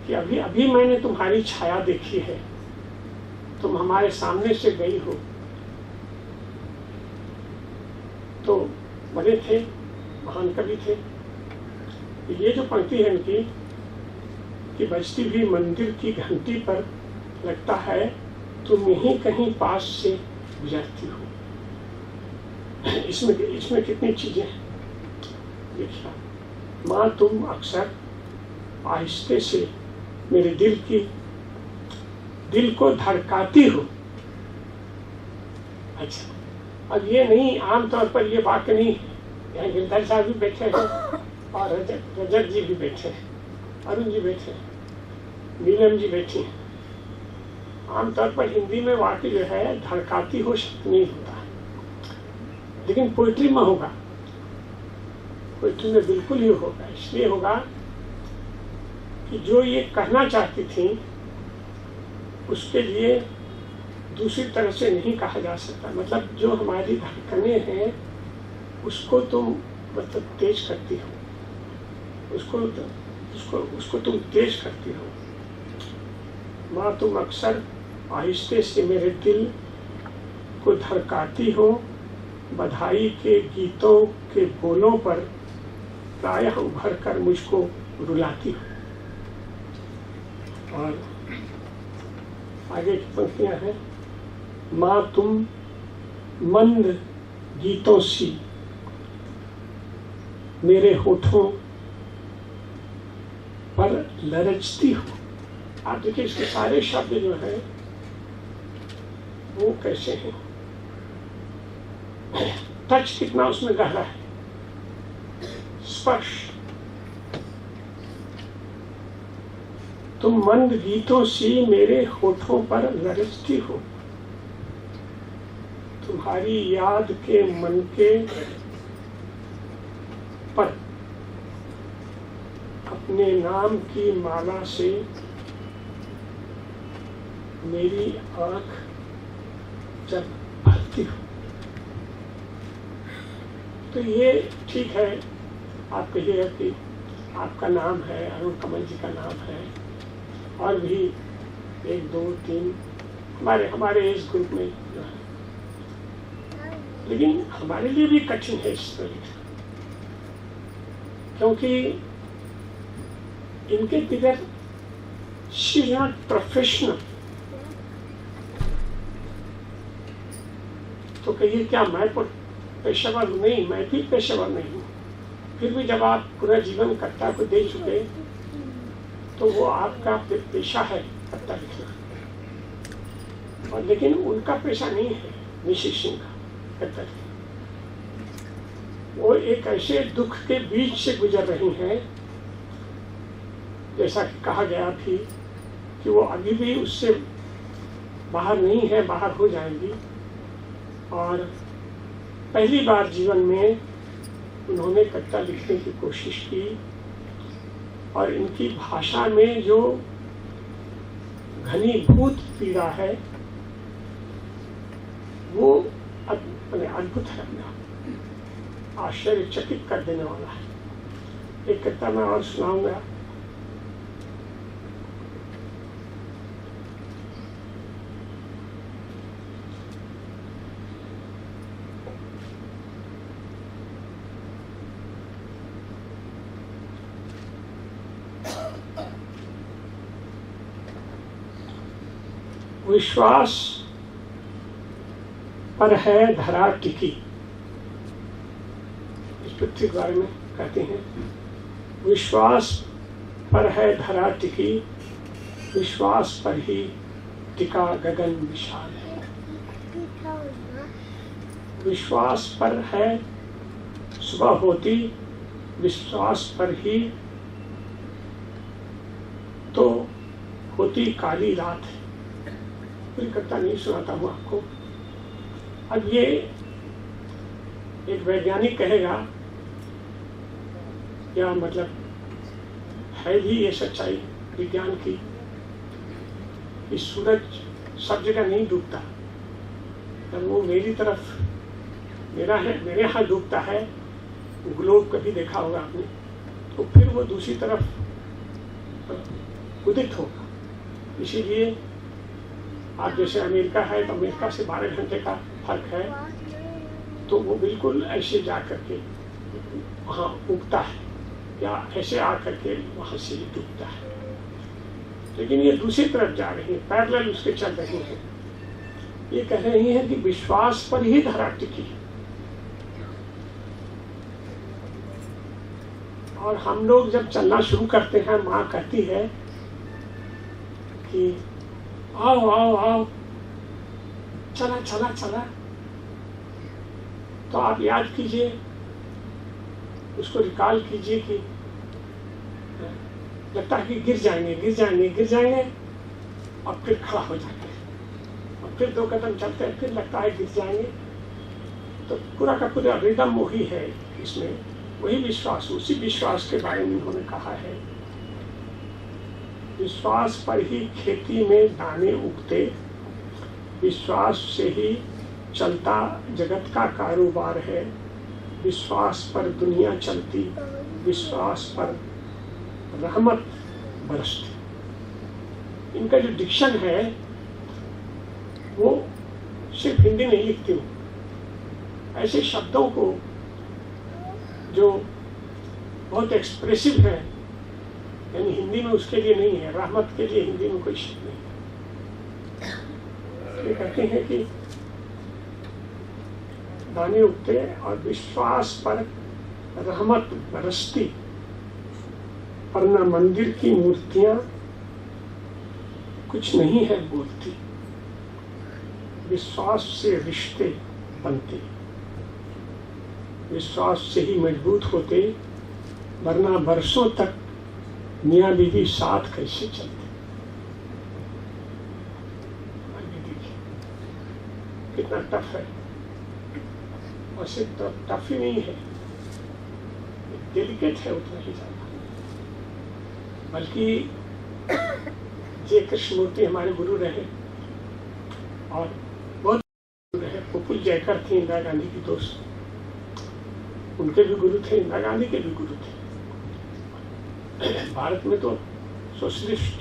J: कि अभी अभी मैंने तुम्हारी छाया देखी है, तुम हमारे सामने से गई हो। तो बड़े थे, महान कवि थे। ये जो पंक्ति है इनकी कि बजती हुई मंदिर की घंटी पर लगता है तुम यहीं कहीं पास से गुजरती हो। इसमें कितनी चीजें हैं देखिए। माँ तुम अक्सर आहिस्ते से मेरे दिल को धड़काती हो। अच्छा, अब ये नहीं, आमतौर पर ये वाक्य नहीं है। यहाँ गिरधर साहब भी बैठे हैं और रजत जी भी बैठे हैं, अरुण जी बैठे हैं, नीलम जी बैठी हैं। आमतौर पर हिंदी में वाक्य जो है धड़काती हो शब्द नहीं होता है, लेकिन पोइट्री में होगा। पोइट्री में बिल्कुल ही होगा। इसलिए होगा कि जो ये कहना चाहती थी उसके लिए दूसरी तरह से नहीं कहा जा सकता। मतलब जो हमारी धड़कनें हैं उसको तुम मतलब तेज करती हो, उसको तुम तेज करती हो। माँ तुम अक्सर आहिस्ते से मेरे दिल को धड़काती हो, बधाई के गीतों के बोलों पर प्रायः उभर कर मुझको रुलाती हो। और आगे की पंक्तियां हैं, माँ तुम मंद गीतों सी मेरे होठों पर लरचती हो। आप देखिए इसके सारे शब्द जो है वो कैसे हैं, टच कितना उसमें गहरा है, स्पर्श। तुम मंद गीतों सी मेरे होठों पर लरचती हो, तुम्हारी याद के मन के पर अपने नाम की माला से मेरी आंख जब भरती हो। तो ये ठीक है, आप कहिएगा कि आपका नाम है, अरुण कमल जी का नाम है, और भी 1 2 3 हमारे इस ग्रुप में जो है, लेकिन हमारे लिए भी कठिन है इस तरह लिखना, क्योंकि इनके बगैर शी इज नॉट प्रोफेशनल। तो कहिए क्या मैं पेशेवर नहीं, मैं भी पेशेवर नहीं हूँ। फिर भी जब आप पूरा जीवन कविता को दे चुके तो वो आपका पेशा है कविता लिखना, और लेकिन उनका पेशा नहीं है निशी सिंह का कविता लिखना। वो एक ऐसे दुख के बीच से गुजर रही हैं, जैसा कि कहा गया भी कि वो अभी भी उससे बाहर नहीं है, बाहर हो जाएंगी। और पहली बार जीवन में उन्होंने कविता लिखने की कोशिश की, और इनकी भाषा में जो घनीभूत पीड़ा है वो अद्भुत है, अपने आप आश्चर्यचकित कर देने वाला है। एक कविता मैं और सुनाऊंगा। विश्वास पर है धरा टिकी, इस पृथ्वी के बारे में कहते हैं। विश्वास पर है धरा टिकी, विश्वास पर ही टिका गगन विशाल है। विश्वास पर है सुबह होती, विश्वास पर ही तो होती काली रात है। पूरी कविता नहीं सुनाता हूँ आपको। अब ये एक वैज्ञानिक कहेगा, या मतलब है भी ये सच्चाई विज्ञान की, कि सूरज सब जगह नहीं डूबता। जब वो मेरी तरफ मेरे यहाँ डूबता है, ग्लोब कभी देखा होगा आपने, तो फिर वो दूसरी तरफ उदित होगा। इसीलिए आप जैसे अमेरिका है तो अमेरिका से 12 घंटे का फर्क है, तो वो बिल्कुल ऐसे जा करके वहाँ उगता है, या ऐसे आकर के वहाँ से डूबता है। लेकिन ये दूसरी तरफ जा रही है, पैरेलल उसके चल रही है। ये कह रही है कि विश्वास पर ही धरा टिकी है। और हम लोग जब चलना शुरू करते हैं, माँ कहती है कि आओ आओ आओ, चला चला चला, तो आप याद कीजिए, उसको रिकॉल कीजिए कि लगता है कि गिर जाएंगे और फिर खड़ा हो जाते हैं, और फिर 2 कदम चलते हैं, फिर लगता है गिर जाएंगे। तो पूरा का पूरा रिदम वही है इसमें, वही विश्वास, उसी विश्वास के बारे में उन्होंने कहा है। विश्वास पर ही खेती में दाने उगते, विश्वास से ही चलता जगत का कारोबार है, विश्वास पर दुनिया चलती, विश्वास पर रहमत बरसती। इनका जो डिक्शन है वो सिर्फ हिंदी नहीं लिखती हूँ, ऐसे शब्दों को जो बहुत एक्सप्रेसिव है, यानी हिंदी में उसके लिए नहीं है, रहमत के लिए हिंदी में कोई शब्द नहीं है। ये कहते हैं कि दाने उगते और विश्वास पर रहमत बरसती, वरना मंदिर की मूर्तियां कुछ नहीं है बोलती, विश्वास से रिश्ते बनते, विश्वास से ही मजबूत होते, वरना बरसों तक मियाँ बीवी साथ कैसे चलते। कितना टफ है, और सिर्फ टफ ही नहीं है, डेलिकेट है उतना ही ज्यादा। बल्कि जे कृष्णमूर्ति हमारे गुरु रहे, और बहुत गुरु रहे। प्रफुल्ल जयकर थे इंदिरा गांधी की दोस्त, उनके भी गुरु थे, इंदिरा गांधी के भी गुरु थे। भारत में तो सोशलिस्ट,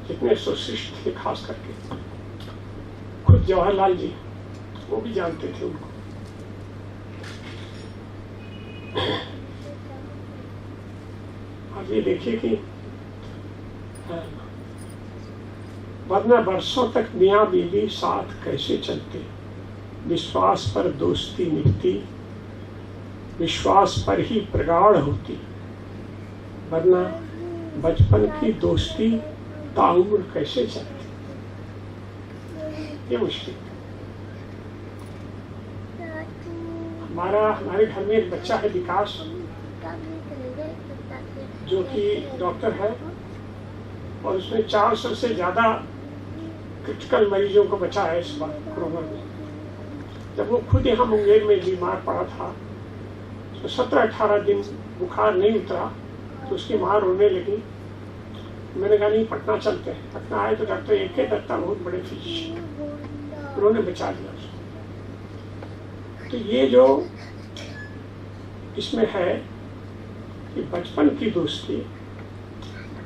J: जितने सोशलिस्ट थे खास करके, खुद जवाहरलाल जी वो भी जानते थे उनको। अब ये देखिए कि वरना बरसों तक मियाँ बीवी साथ कैसे चलते, विश्वास पर दोस्ती निभती, विश्वास पर ही प्रगाढ़ होती, वरना बचपन की दोस्ती ताउम्र कैसे चलती। ये मुश्किल। हमारे घर में एक बच्चा है विकास, जो कि डॉक्टर है, और उसने 400 से ज्यादा क्रिटिकल मरीजों को बचाया इस बार कोरोना में। जब वो खुद यहाँ मुंगेर में बीमार पड़ा था, तो 17-18 दिन बुखार नहीं उतरा, तो उसकी माँ रोने लगी। मैंने कहा नहीं, पटना चलते हैं। पटना आए तो डॉक्टर AK दत्ता बहुत बड़े फिजिशियन, उन्होंने बचा लिया उसको। तो ये जो इसमें है कि बचपन की दोस्ती,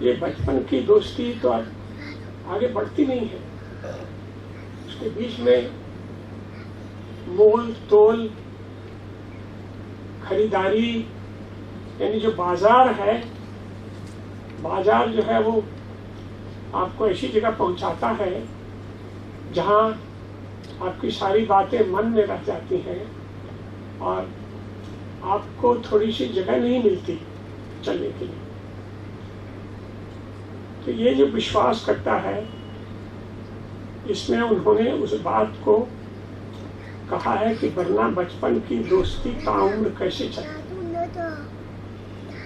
J: ये बचपन की दोस्ती तो आगे बढ़ती नहीं है। उसके बीच में मोल तोल, खरीदारी, यानी जो बाजार है, बाजार जो है वो आपको ऐसी जगह पहुंचाता है जहां आपकी सारी बातें मन में रह जाती हैं और आपको थोड़ी सी जगह नहीं मिलती चलने के लिए। तो ये जो विश्वास करता है, इसमें उन्होंने उस बात को कहा है कि वरना बचपन की दोस्ती ताउम्र कैसे चलती।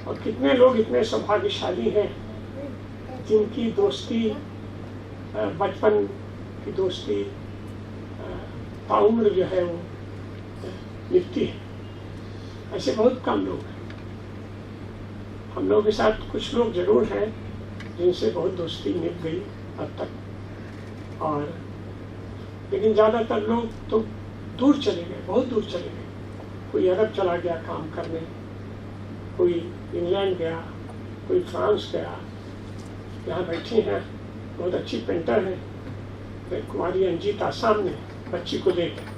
J: और कितने लोग इतने सौभाग्यशाली हैं जिनकी दोस्ती, बचपन की दोस्ती ताउम्र जो है वो निभती है। ऐसे बहुत कम लोग हैं। हम लोग के साथ कुछ लोग जरूर हैं जिनसे बहुत दोस्ती निभ गई अब तक, और लेकिन ज़्यादातर लोग तो दूर चले गए, बहुत दूर चले गए। कोई अरब चला गया काम करने, कोई इंग्लैंड गया, कोई फ्रांस गया। यहाँ बैठी हैं, बहुत अच्छी पेंटर है कुमारी अंजीत आसाम ने, बच्ची को लेकर।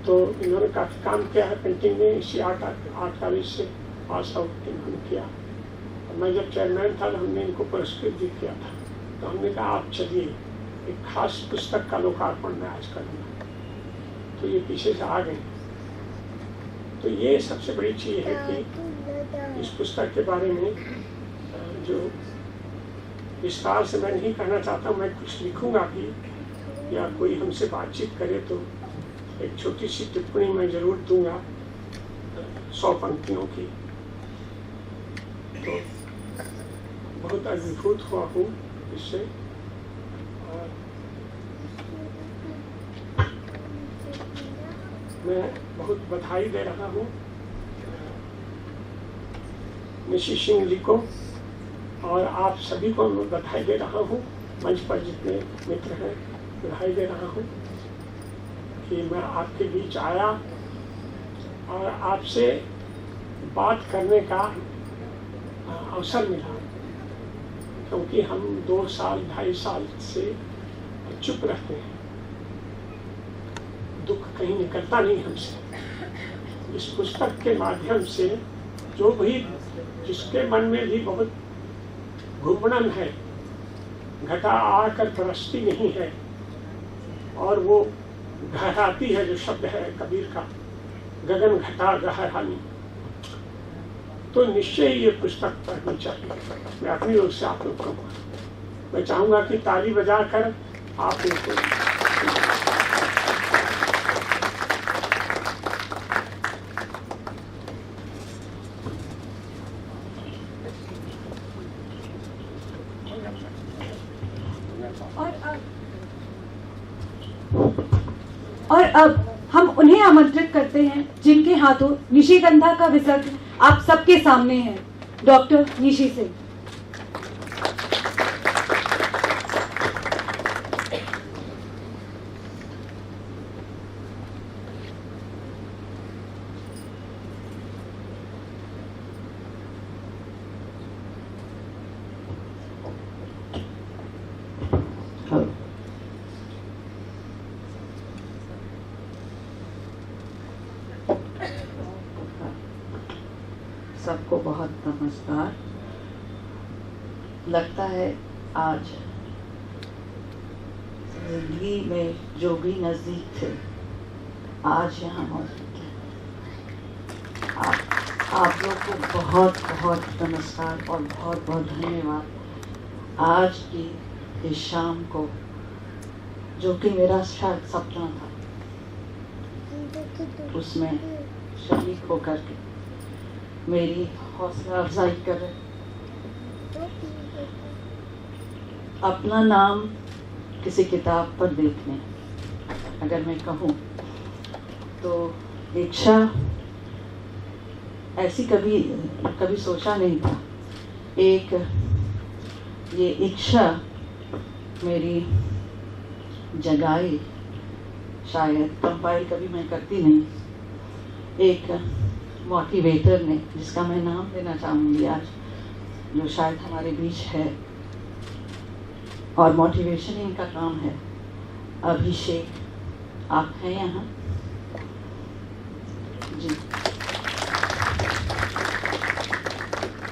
J: तो इन्होंने काफ़ी काम किया है पेंटिंग में, इसी आर्ट कॉलेज से पास आउट इन्होंने किया। और मैं जब चेयरमैन था तो हमने इनको पुरस्कृत भी किया था। तो हमने कहा आप चलिए, एक खास पुस्तक का लोकार्पण मैं आज करूँगा। तो ये पीछे से आ गए। तो ये सबसे बड़ी चीज़ है कि इस पुस्तक के बारे में जो विस्तार से मैं नहीं कहना चाहता, मैं कुछ लिखूंगा भी, या कोई हमसे बातचीत करे तो एक छोटी सी टिप्पणी मैं जरूर दूंगा 100 पंक्तियों की। तो बहुत अभिभूत हुआ हूँ इससे, और मैं बहुत बधाई दे रहा हूँ निशी सिंह जी को, और आप सभी को मैं बधाई दे रहा हूँ। मंच पर जितने मित्र हैं बधाई दे रहा हूँ कि मैं आपके बीच आया और आपसे बात करने का अवसर मिला, क्योंकि हम 2 साल 2.5 साल से चुप रहते हैं, दुख कहीं निकलता नहीं हमसे। इस पुस्तक के माध्यम से जो भी जिसके मन में भी बहुत घुटन है, घटा आकर बरसती नहीं है, और वो गहराती है, जो शब्द है कबीर का, गगन घटा गहरानी, तो निश्चय ही ये पुस्तक पढ़नी चाहिए। मैं अपनी ओर से आप लोग को मैं चाहूंगा कि ताली बजाकर आप इनको
D: और अब हम उन्हें आमंत्रित करते हैं जिनके हाथों निशिगंधा का विसर्जन आप सबके सामने है। डॉक्टर निशी सिंह।
A: सबको बहुत नमस्कार। लगता है आज जिंदगी में जो भी नज़दीक थे आज यहाँ मौजूद है। आप लोग को बहुत बहुत नमस्कार और बहुत बहुत धन्यवाद। आज की इस शाम को, जो कि मेरा शायद सपना था, उसमें शरीक होकर के मेरी हौसला अफजाई कर रहे। अपना नाम किसी किताब पर देखने, अगर मैं कहूँ तो इच्छा ऐसी कभी सोचा नहीं था। एक ये इच्छा मेरी जगाई, शायद कंपाइल कभी मैं करती नहीं। एक मोटिवेटर ने, जिसका मैं नाम लेना चाहूँगी आज, जो शायद हमारे बीच है, और मोटिवेशन ही इनका काम है। अभिषेक, आप हैं यहाँ जी?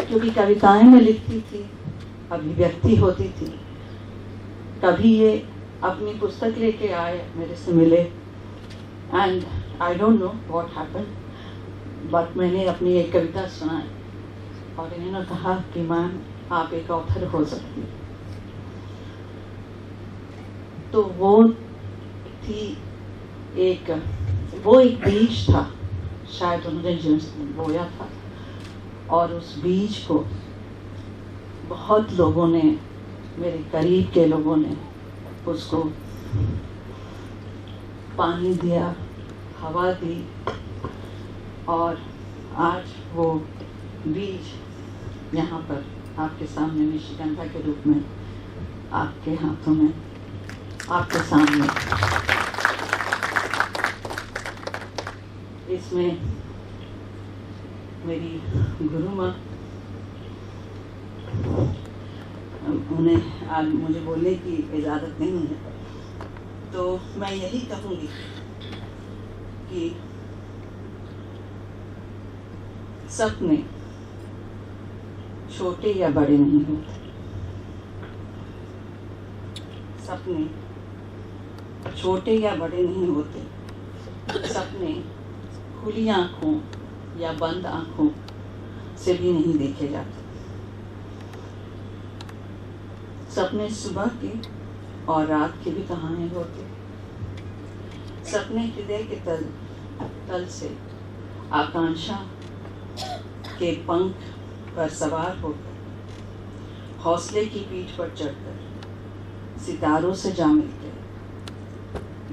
A: क्योंकि कविताएं मैं लिखती थी, अभिव्यक्ति होती थी। कभी ये अपनी पुस्तक लेके आए, मेरे से मिले, and I don't know what happened, but मैंने अपनी एक कविता सुनाई और इन्होंने कहा कि मैम आप एक ऑथर हो सकती। तो वो एक बीज था, शायद उन्होंने जो बोया था, और उस बीज को बहुत लोगों ने, मेरे करीब के लोगों ने उसको पानी दिया, हवा दी, और आज वो बीज यहाँ पर आपके सामने निशिगंधा के रूप में, आपके हाथों में, आपके सामने। इसमें मेरी गुरु माँ, उन्हें आज मुझे बोलने की इजाज़त नहीं है, तो मैं यही कहूँगी कि सपने छोटे या बड़े नहीं होते। सपने छोटे या बड़े नहीं होते। सपने खुली आंखों या बंद आंखों से भी नहीं देखे जाते। सपने सुबह के और रात के भी कहानी होते।
K: सपने हृदय के तल से आकांक्षा के पंख पर सवार होकर हौसले की पीठ पर चढ़कर सितारों से जा मिलते,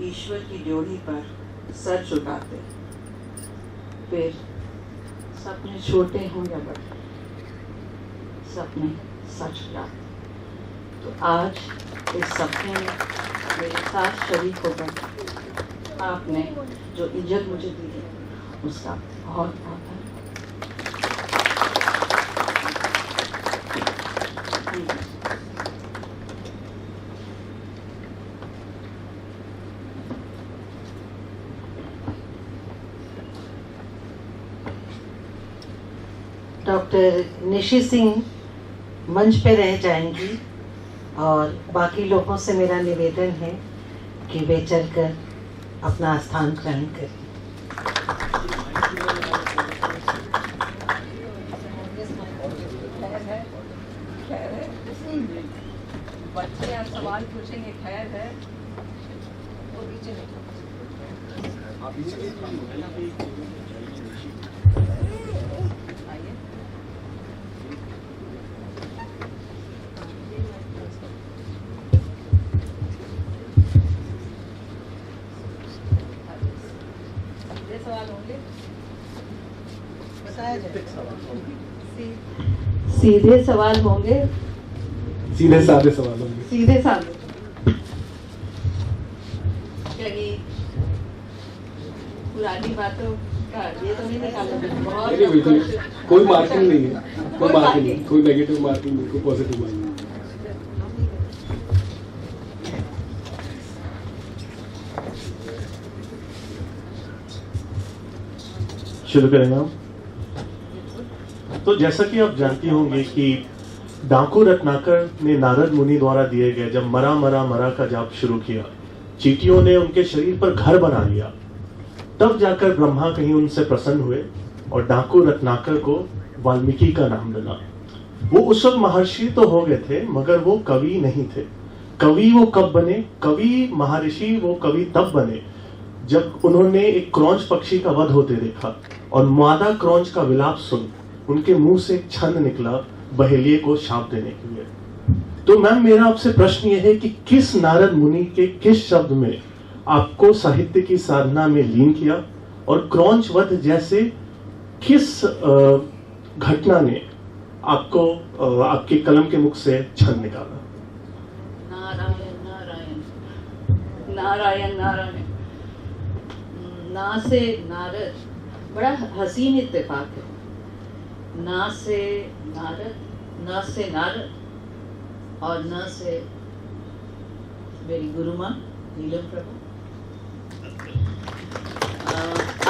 K: ईश्वर की ड्योढ़ी पर सर झुकाते, फिर सपने छोटे हों या बड़े, सपने सच जाते। तो आज इस सपने में मेरे साथ शरीक होकर आपने जो इज्जत मुझे दी है उसका बहुत बहुत
A: डॉक्टर निशी सिंह मंच पे रह जाएंगी और बाकी लोगों से मेरा निवेदन है कि वे चलकर अपना स्थान ग्रहण करें।
K: बच्चे यहाँ सवाल पूछेंगे, खैर है वो पीछे सीधे सवाल होंगे,
C: सीधे साधे सवाल होंगे,
K: सीधे साधे। कहीं पुरानी बातों का ये तो नहीं निकाला, बहुत
C: कोई मार्किंग नहीं है, कोई मार्किंग नहीं, कोई नेगेटिव मार्किंग नहीं, कोई पॉजिटिव मार्किंग नहीं।
B: शुरू करेंगे। तो जैसा कि आप जानती होंगे कि डाकू रत्नाकर ने नारद मुनि द्वारा दिए गए जब मरा मरा मरा का जाप शुरू किया, चींटियों ने उनके शरीर पर घर बना लिया, तब जाकर ब्रह्मा कहीं उनसे प्रसन्न हुए और डाकू रत्नाकर को वाल्मीकि का नाम मिला। वो उस वक्त महर्षि तो हो गए थे मगर वो कवि नहीं थे। कवि वो कब बने? कवि महर्षि वो कवि तब बने जब उन्होंने एक क्रौंच पक्षी का वध होते देखा और मादा क्रौंच का विलाप सुन उनके मुंह से एक छंद निकला बहेलिये को शाप देने के लिए। तो मैम मेरा आपसे प्रश्न यह है कि किस नारद मुनि के किस शब्द में आपको साहित्य की साधना में लीन किया और क्रौंच वध जैसे किस घटना ने आपको आपके कलम के मुख से छंद निकाला?
K: नारायण नारायण नारायण नारायण। ना से नारद बड़ा हसीन इत्तेफाक है। ना से नारद, ना से नारद और ना से मेरी गुरु माँ नीलम प्रभा।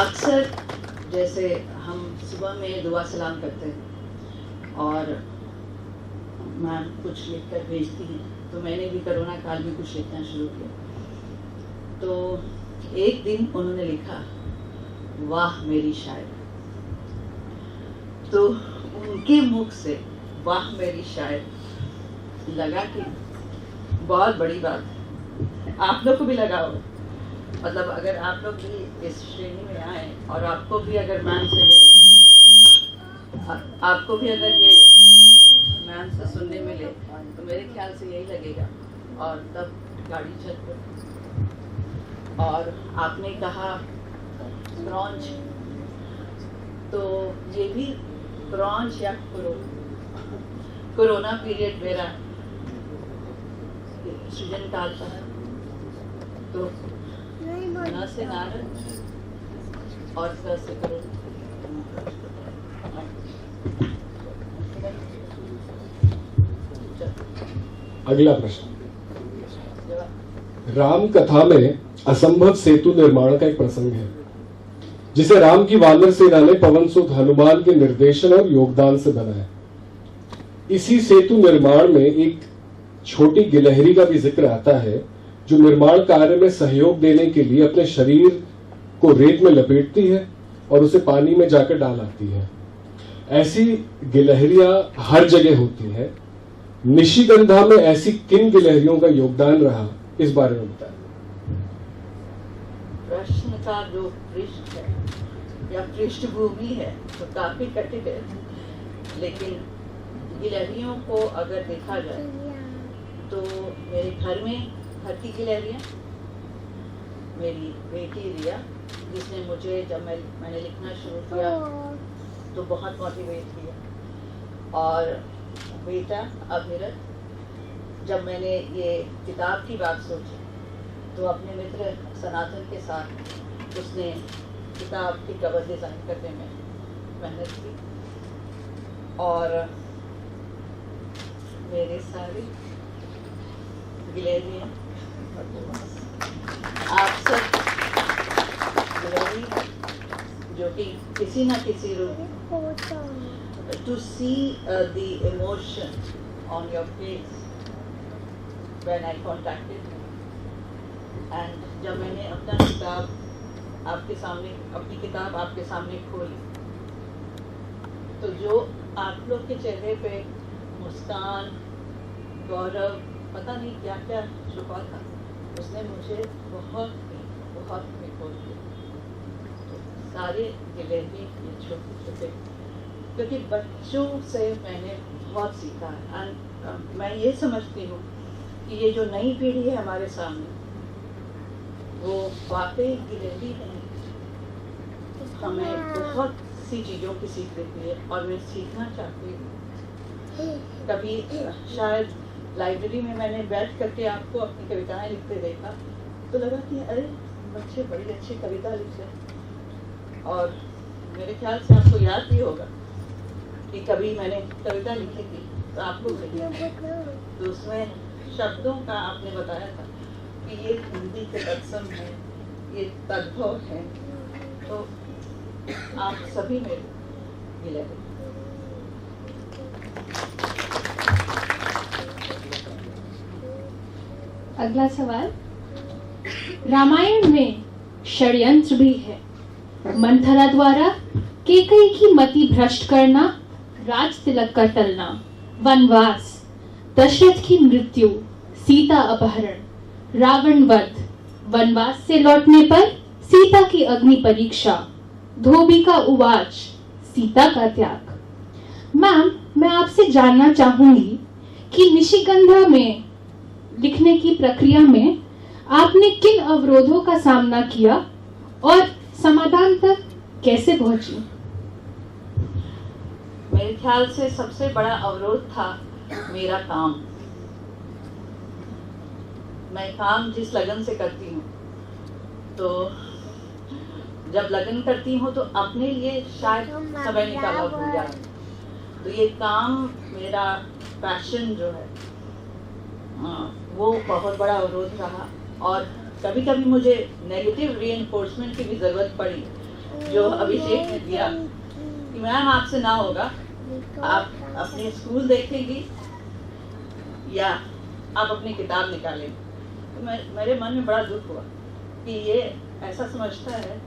K: अक्सर जैसे हम सुबह में दुआ सलाम करते हैं और मैम कुछ लिख कर भेजती हैं, तो मैंने भी कोरोना काल में कुछ लिखना शुरू किया। तो एक दिन उन्होंने लिखा, वाह मेरी शायर। तो उनके मुख से वाह मेरी शायर लगा कि बहुत बड़ी बात है। आप लोग को भी लगा होगा, मतलब अगर आप लोग भी इस श्रेणी में आए और आपको भी अगर मैम से मिले, आपको भी अगर ये मैम से सुनने मिले तो मेरे ख्याल से यही लगेगा। और तब गाड़ी चल पड़ी और आपने कहा क्रौंच, तो ये भी क्रौंच या कोरोना पीरियड मेरा सृजन काल था। तो ना से नारद और क से कोरोना।
C: अगला प्रश्न, राम कथा में असंभव सेतु निर्माण का एक प्रसंग है जिसे राम की वानर सेना ने पवन सुत हनुमान के निर्देशन और योगदान से बनाया। इसी सेतु निर्माण में एक छोटी गिलहरी का भी जिक्र आता है जो निर्माण कार्य में सहयोग देने के लिए अपने शरीर को रेत में लपेटती है और उसे पानी में जाकर डाल आती है। ऐसी गिलहरियां हर जगह होती हैं। निशिगंधा में ऐसी किन गिलहरियों का योगदान रहा, इस बारे में बताएं।
K: का जो पृष्ठ है या पृष्ठभूमि है तो काफ़ी कठिन है, लेकिन गिलहरियों को अगर देखा जाए तो मेरे घर की गिलहरियाँ, मेरी बेटी रिया जिसने मुझे जब मैंने लिखना शुरू किया तो बहुत मोटिवेट किया, और बेटा अभिरत जब मैंने ये किताब की बात सोची तो अपने मित्र सनातन के साथ उसने किताब की कवर डिज़ाइन करने में मेहनत की, और मेरे सारे गिलहरियाँ आप सब गिलहरी जो कि किसी न किसी रूप to see the emotion on your face when I contacted and जब मैंने अपनी किताब आपके सामने खोली तो जो आप लोग के चेहरे पे मुस्कान, गौरव, पता नहीं क्या क्या छुपा था, उसने मुझे बहुत खोल दिया। तो सारे गिलहरी ये छोटे, क्योंकि बच्चों से मैंने बहुत सीखा है। एंड मैं ये समझती हूँ कि ये जो नई पीढ़ी है हमारे सामने, वो वाकई गिलहरी नहीं, हमें बहुत सी चीज़ों की सीख देती है, और मैं सीखना चाहती हूँ। कभी शायद लाइब्रेरी में मैंने बैठ करके आपको अपनी कविताएं लिखते देखा तो लगा कि अरे बच्चे बड़ी अच्छी कविता लिख रहे, और मेरे ख्याल से आपको याद भी होगा कि कभी मैंने कविता लिखी थी तो आपको तो उसमें शब्दों का आपने बताया था कि ये हिंदी के तत्सम है, ये तद्भव है, तो आप सभी मेरे गिलहरी।
L: अगला सवाल, रामायण में षड्यंत्र भी है। मंथरा द्वारा केकई की मति भ्रष्ट करना, राज तिलक का टलना, वनवास, दशरथ की मृत्यु, सीता अपहरण, रावण वध, वनवास से लौटने पर सीता की अग्नि परीक्षा, धोबी का उवाच, सीता का त्याग। मैम, मैं आपसे जानना चाहूंगी कि निशिगंधा में लिखने की प्रक्रिया में आपने किन अवरोधों का सामना किया और समाधान तक कैसे पहुंची?
K: मेरे ख्याल से सबसे बड़ा अवरोध था मेरा काम। मैं काम जिस लगन से करती हूँ, तो जब लगन करती हूँ तो अपने लिए शायद समय निकाला भूल जाती, तो ये काम मेरा पैशन जो है वो बहुत बड़ा अवरोध रहा, और कभी कभी मुझे नेगेटिव रीइंफोर्समेंट की भी ज़रूरत पड़ी, जो अभिषेक ने दिया कि मैम आपसे ना होगा, आप अपने स्कूल देखेंगी या आप अपनी किताब निकालेंगे। तो मेरे मन में बड़ा दुख हुआ कि ये ऐसा समझता है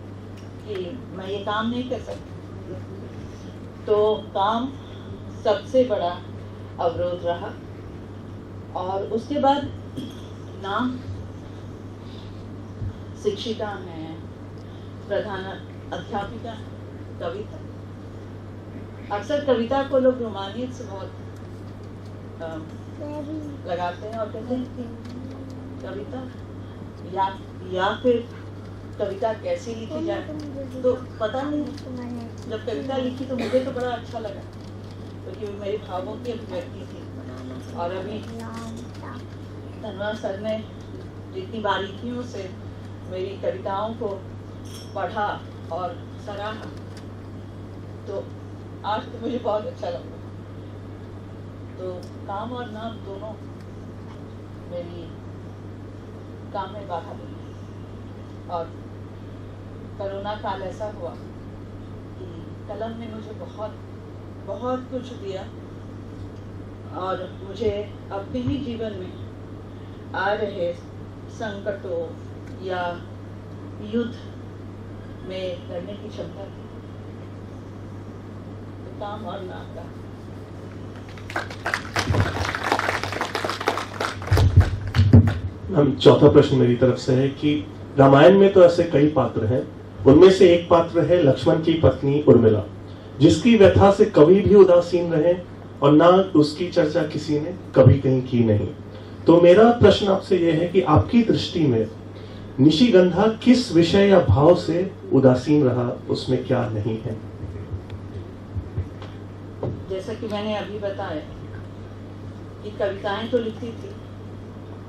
K: कि मैं ये काम नहीं कर सकती। तो काम सबसे बड़ा अवरोध रहा, और उसके बाद नाम शिक्षिका हैं, प्रधान अध्यापिका, कविता। अक्सर कविता को लोग रोमानियत से बहुत लगाते हैं और कहते हैं कि कविता या फिर कविता कैसी लिखी जाए, तो पता नहीं। जब कविता लिखी तो मुझे तो बड़ा अच्छा लगा, क्योंकि वो मेरे भावों की अभिव्यक्ति थी। और अभी धनवा सर ने जितनी बारीकियों से मेरी कविताओं को पढ़ा और सराहा, तो आज तो मुझे बहुत अच्छा लगा। तो काम और नाम दोनों मेरी काम में बाधा बनी, और कोरोना काल ऐसा हुआ कि कलम ने मुझे बहुत कुछ दिया, और मुझे अपने ही जीवन में आ रहे संकटों या युद्ध में लड़ने की क्षमता थी। तो काम और नाम का।
B: चौथा प्रश्न मेरी तरफ से है कि रामायण में तो ऐसे कई पात्र हैं, उनमें से एक पात्र है लक्ष्मण की पत्नी उर्मिला, जिसकी व्यथा से कभी भी उदासीन रहे और ना उसकी चर्चा किसी ने कभी कहीं की नहीं। तो मेरा प्रश्न आपसे यह है कि आपकी दृष्टि में निशिगंधा किस विषय या भाव से उदासीन रहा, उसमें क्या नहीं है?
K: जैसा कि मैंने अभी बताया कि कविताएं तो लिखती थी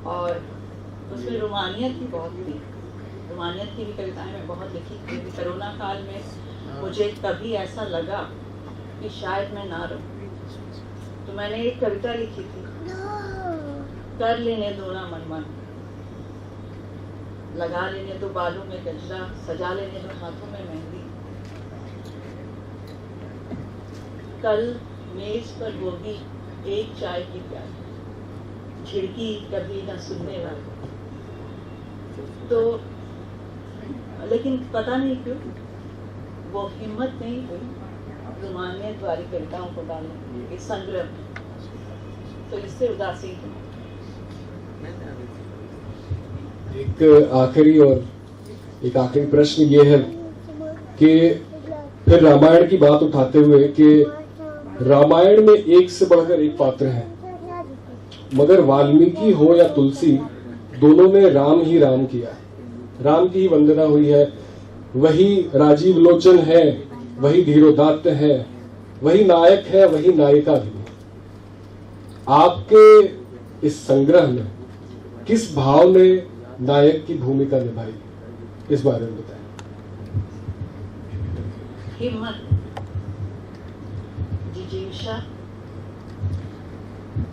K: और उसमें रोमानियत भी बहुत थी। रोमानियत की भी कविताएं मैं बहुत लिखी थी। कोरोना काल में मुझे कभी ऐसा लगा कि शायद मैं ना रहूं, तो मैंने एक कविता लिखी थी, कर लेने दो ना मनमान, लगा लेने दो बालों में गजरा, सजा लेने दो हाथों में मेहंदी, कल मेज पर होगी एक चाय की प्याली, झिड़की कभी न सुनने वाली। तो लेकिन पता नहीं क्यों वो हिम्मत नहीं हुई रोमानियत वाली कविताओं को डालने के संग्रह में, तो इससे उदासीन हूँ।
C: एक आखिरी प्रश्न ये है कि फिर रामायण की बात उठाते हुए कि रामायण में एक से बढ़कर एक पात्र है, मगर वाल्मीकि हो या तुलसी, दोनों में राम ही राम किया है, राम की ही वंदना हुई है। वही राजीव लोचन है, वही धीरोदात्त है, वही नायक है, वही नायिका भी है। आपके इस संग्रह में किस भाव ने नायक की भूमिका निभाई, इस बारे में बताएं।
K: हिम्मत, जिजीविषा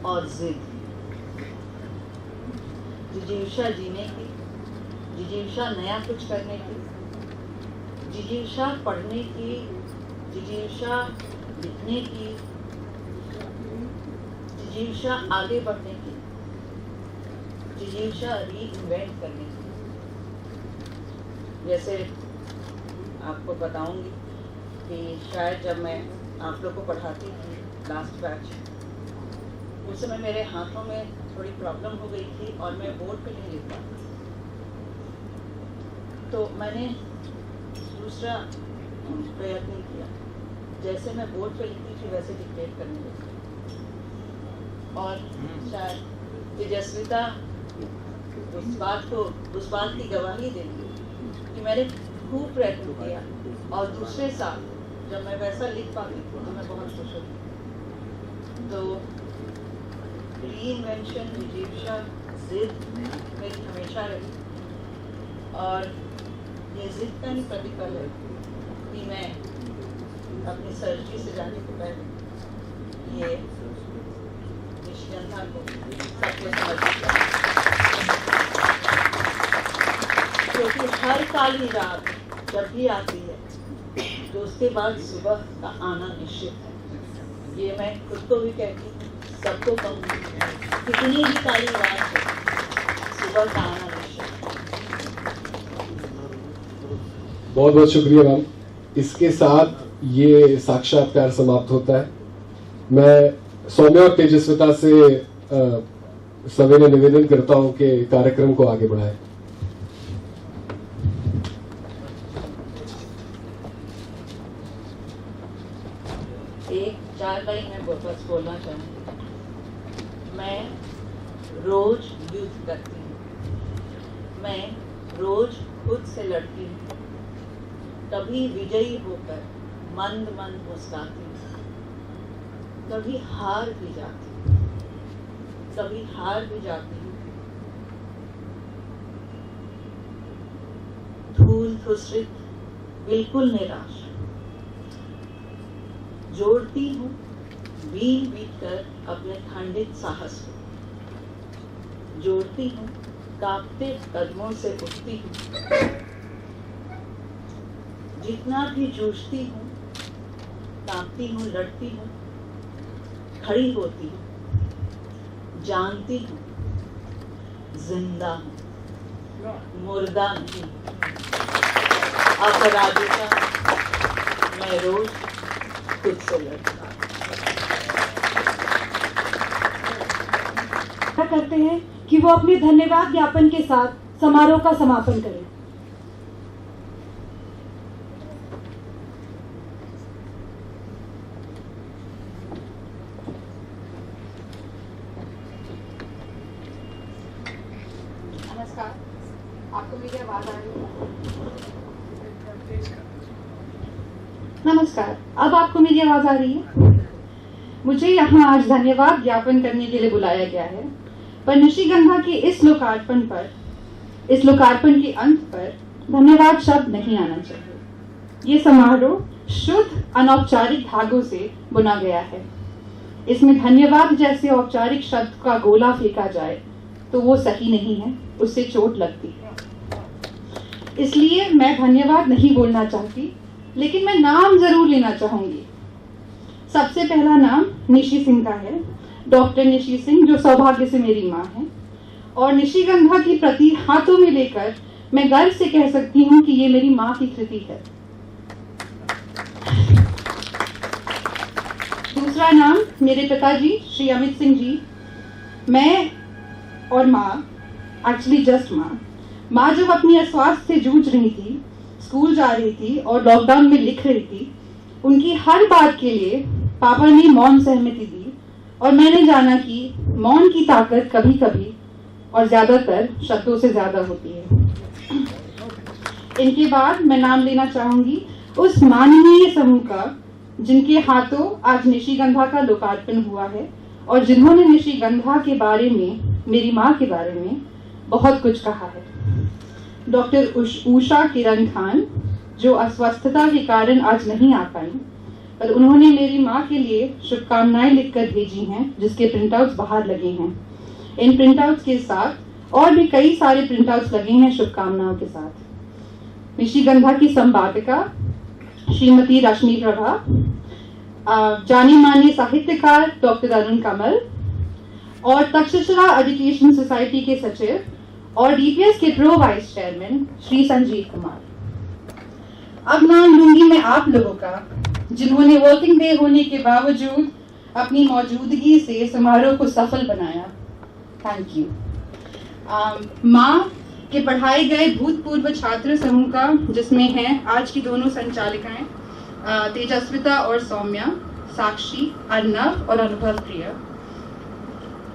K: और जिद। जिजीविषा जीने की, जिजीविषा नया कुछ करने की, जिजीविषा पढ़ने की, जिजीविषा लिखने की, जिजीविषा आगे बढ़ने की, जिजीविषा रीइन्वेंट करने की। जैसे आपको बताऊंगी कि शायद जब मैं आप लोग को पढ़ाती थी लास्ट बैच, उस समय मेरे हाथों में थोड़ी प्रॉब्लम हो गई थी और मैं बोर्ड पे नहीं लिख पाती, तो मैंने दूसरा प्रयत्न किया। जैसे मैं बोर्ड पे लिखती थी वैसे डिक्टेट करने लगी, और शायद तेजस्विता उस बात की गवाही देती कि मैंने खूब प्रयत्न किया, और दूसरे साल जब मैं वैसा लिख पाती थी तो मैं बहुत खुश होती। तो रीइन्वेंशन, जिजीविषा, जिद मेरी हमेशा रही, और ये जिद का ही प्रतिफल है कि मैं अपनी सर्जरी से जाने के पहले ये निशिगंधा को सबको समर्पित करूं, क्योंकि हर काली रात जब भी आती है तो उसके बाद सुबह का आना निश्चित है। ये मैं खुद को भी कहती हूँ, सबको कहूँगी, कितनी भी काली रात हो, सुबह का आना निश्चित है।
C: बहुत बहुत शुक्रिया मैम। इसके साथ ये साक्षात्कार समाप्त होता है। मैं सौम्या और तेजस्विता से सविनय निवेदन करता हूँ कि कार्यक्रम को आगे बढ़ाएं।
K: एक 4 लाइन में बस बोलना चाहूँगी। मैं रोज युद्ध करती हूँ, मैं रोज खुद से लड़ती हूँ, कभी विजयी होकर मंद मंद मुस्कुराती हूँ, कभी हार भी जाती हूँ, कभी हार भी जाती हूँ। धूल धुसरित, बिल्कुल निराश, जोड़ती हूँ बीन बीत कर अपने खंडित साहस को, जोड़ती हूँ कांपते कदमों से उठती हूँ, जितना भी जूझती हूँ, कांपती हूँ, लड़ती हूँ, खड़ी होती हूँ, जानती हूँ जिंदा हूँ, मुर्दा नहीं। अपराधिता मैं रोज खुद से लड़ता
D: करते हैं कि वो अपने धन्यवाद ज्ञापन के साथ समारोह का समापन करें।
M: नमस्कार, आपको मेरी आवाज आ रही है? नमस्कार, अब आपको मेरी आवाज आ रही है? मुझे यहाँ आज धन्यवाद ज्ञापन करने के लिए बुलाया गया है, पर निशिगंधा के इस लोकार्पण के अंत पर धन्यवाद शब्द नहीं आना चाहिए। ये समारोह शुद्ध अनौपचारिक धागों से बुना गया है। इसमें धन्यवाद जैसे औपचारिक शब्द का गोला फेंका जाए तो वो सही नहीं है, उससे चोट लगती है। इसलिए मैं धन्यवाद नहीं बोलना चाहती, लेकिन मैं नाम जरूर लेना चाहूंगी। सबसे पहला नाम निशी सिंह का है, डॉक्टर निशी सिंह, जो सौभाग्य से मेरी माँ है। और निशिगंधा की प्रति हाथों में लेकर मैं गर्व से कह सकती हूँ कि ये मेरी माँ की कृति है। दूसरा नाम मेरे पिताजी श्री अमित सिंह जी। मैं और माँ, एक्चुअली जस्ट माँ जब अपनी स्वास्थ्य से जूझ रही थी, स्कूल जा रही थी और लॉकडाउन में लिख रही थी, उनकी हर बात के लिए पापा ने मौन सहमति दी और मैंने जाना कि मौन की ताकत कभी कभी और ज्यादातर शब्दों से ज्यादा होती है। इनके बाद मैं नाम लेना चाहूंगी उस माननीय समूह का जिनके हाथों आज निशिगंधा का लोकार्पण हुआ है और जिन्होंने निशिगंधा के बारे में, मेरी माँ के बारे में बहुत कुछ कहा है। डॉक्टर उषा किरण खान, जो अस्वस्थता के कारण आज नहीं आ पाई, पर उन्होंने मेरी माँ के लिए शुभकामनाएं लिखकर भेजी हैं, जिसके प्रिंटआउट्स बाहर लगे हैं। इन प्रिंटआउट्स के साथ और भी कई सारे प्रिंटआउट्स लगे हैं शुभकामनाओं के साथ। निशिगंधा की संपादिका श्रीमती रश्मि प्रभा, जानी मानी साहित्यकार डॉक्टर अरुण कमल और तक्षशिला एजुकेशन सोसाइटी के सचिव और डीपीएस के pro vice chairman Shri Sanjeev Kumar. अब नाम लूंगी मैं आप लोगों का, जिन्होंने वर्किंग डे होने के बावजूद अपनी मौजूदगी से समारोह को सफल बनाया। Thank you. माँ के पढ़ाए गए भूतपूर्व छात्र समूह का, जिसमें हैं आज की दोनों संचालिकाएं तेजस्विता और सौम्या, साक्षी, अर्नव और अनुभव प्रिया,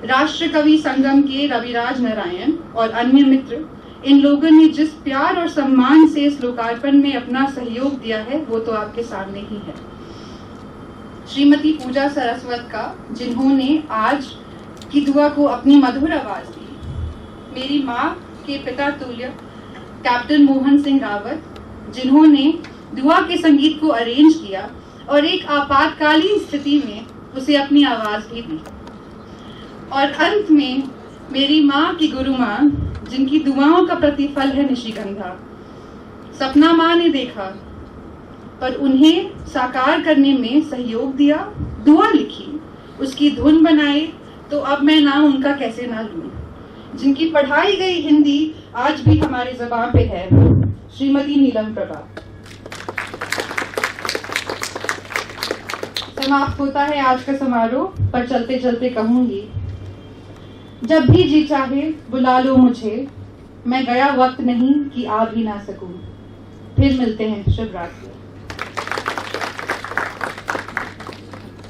M: राष्ट्र कवि संगम के रविराज नारायण और अन्य मित्र, इन लोगों ने जिस प्यार और सम्मान से इस लोकार्पण में अपना सहयोग दिया है वो तो आपके सामने ही है। श्रीमती पूजा सरस्वत का, जिन्होंने आज की दुआ को अपनी मधुर आवाज दी। मेरी माँ के पिता तुल्य कैप्टन मोहन सिंह रावत, जिन्होंने दुआ के संगीत को अरेंज किया और एक आपातकालीन स्थिति में उसे अपनी आवाज भी दी। और अंत में मेरी माँ की गुरु माँ, जिनकी दुआओं का प्रतिफल है निशिगंधा। सपना माँ ने देखा पर उन्हें साकार करने में सहयोग दिया, दुआ लिखी, उसकी धुन बनाई, तो अब मैं नाम उनका कैसे ना लूं, जिनकी पढ़ाई गई हिंदी आज भी हमारी ज़बान पे है, श्रीमती नीलम प्रभा। समाप्त होता है आज का समारोह, पर चलते चलते कहूंगी, जब भी जी चाहे बुला लो मुझे, मैं गया वक्त नहीं कि आ भी ना सकूं। फिर मिलते हैं, शुभ रात्रि।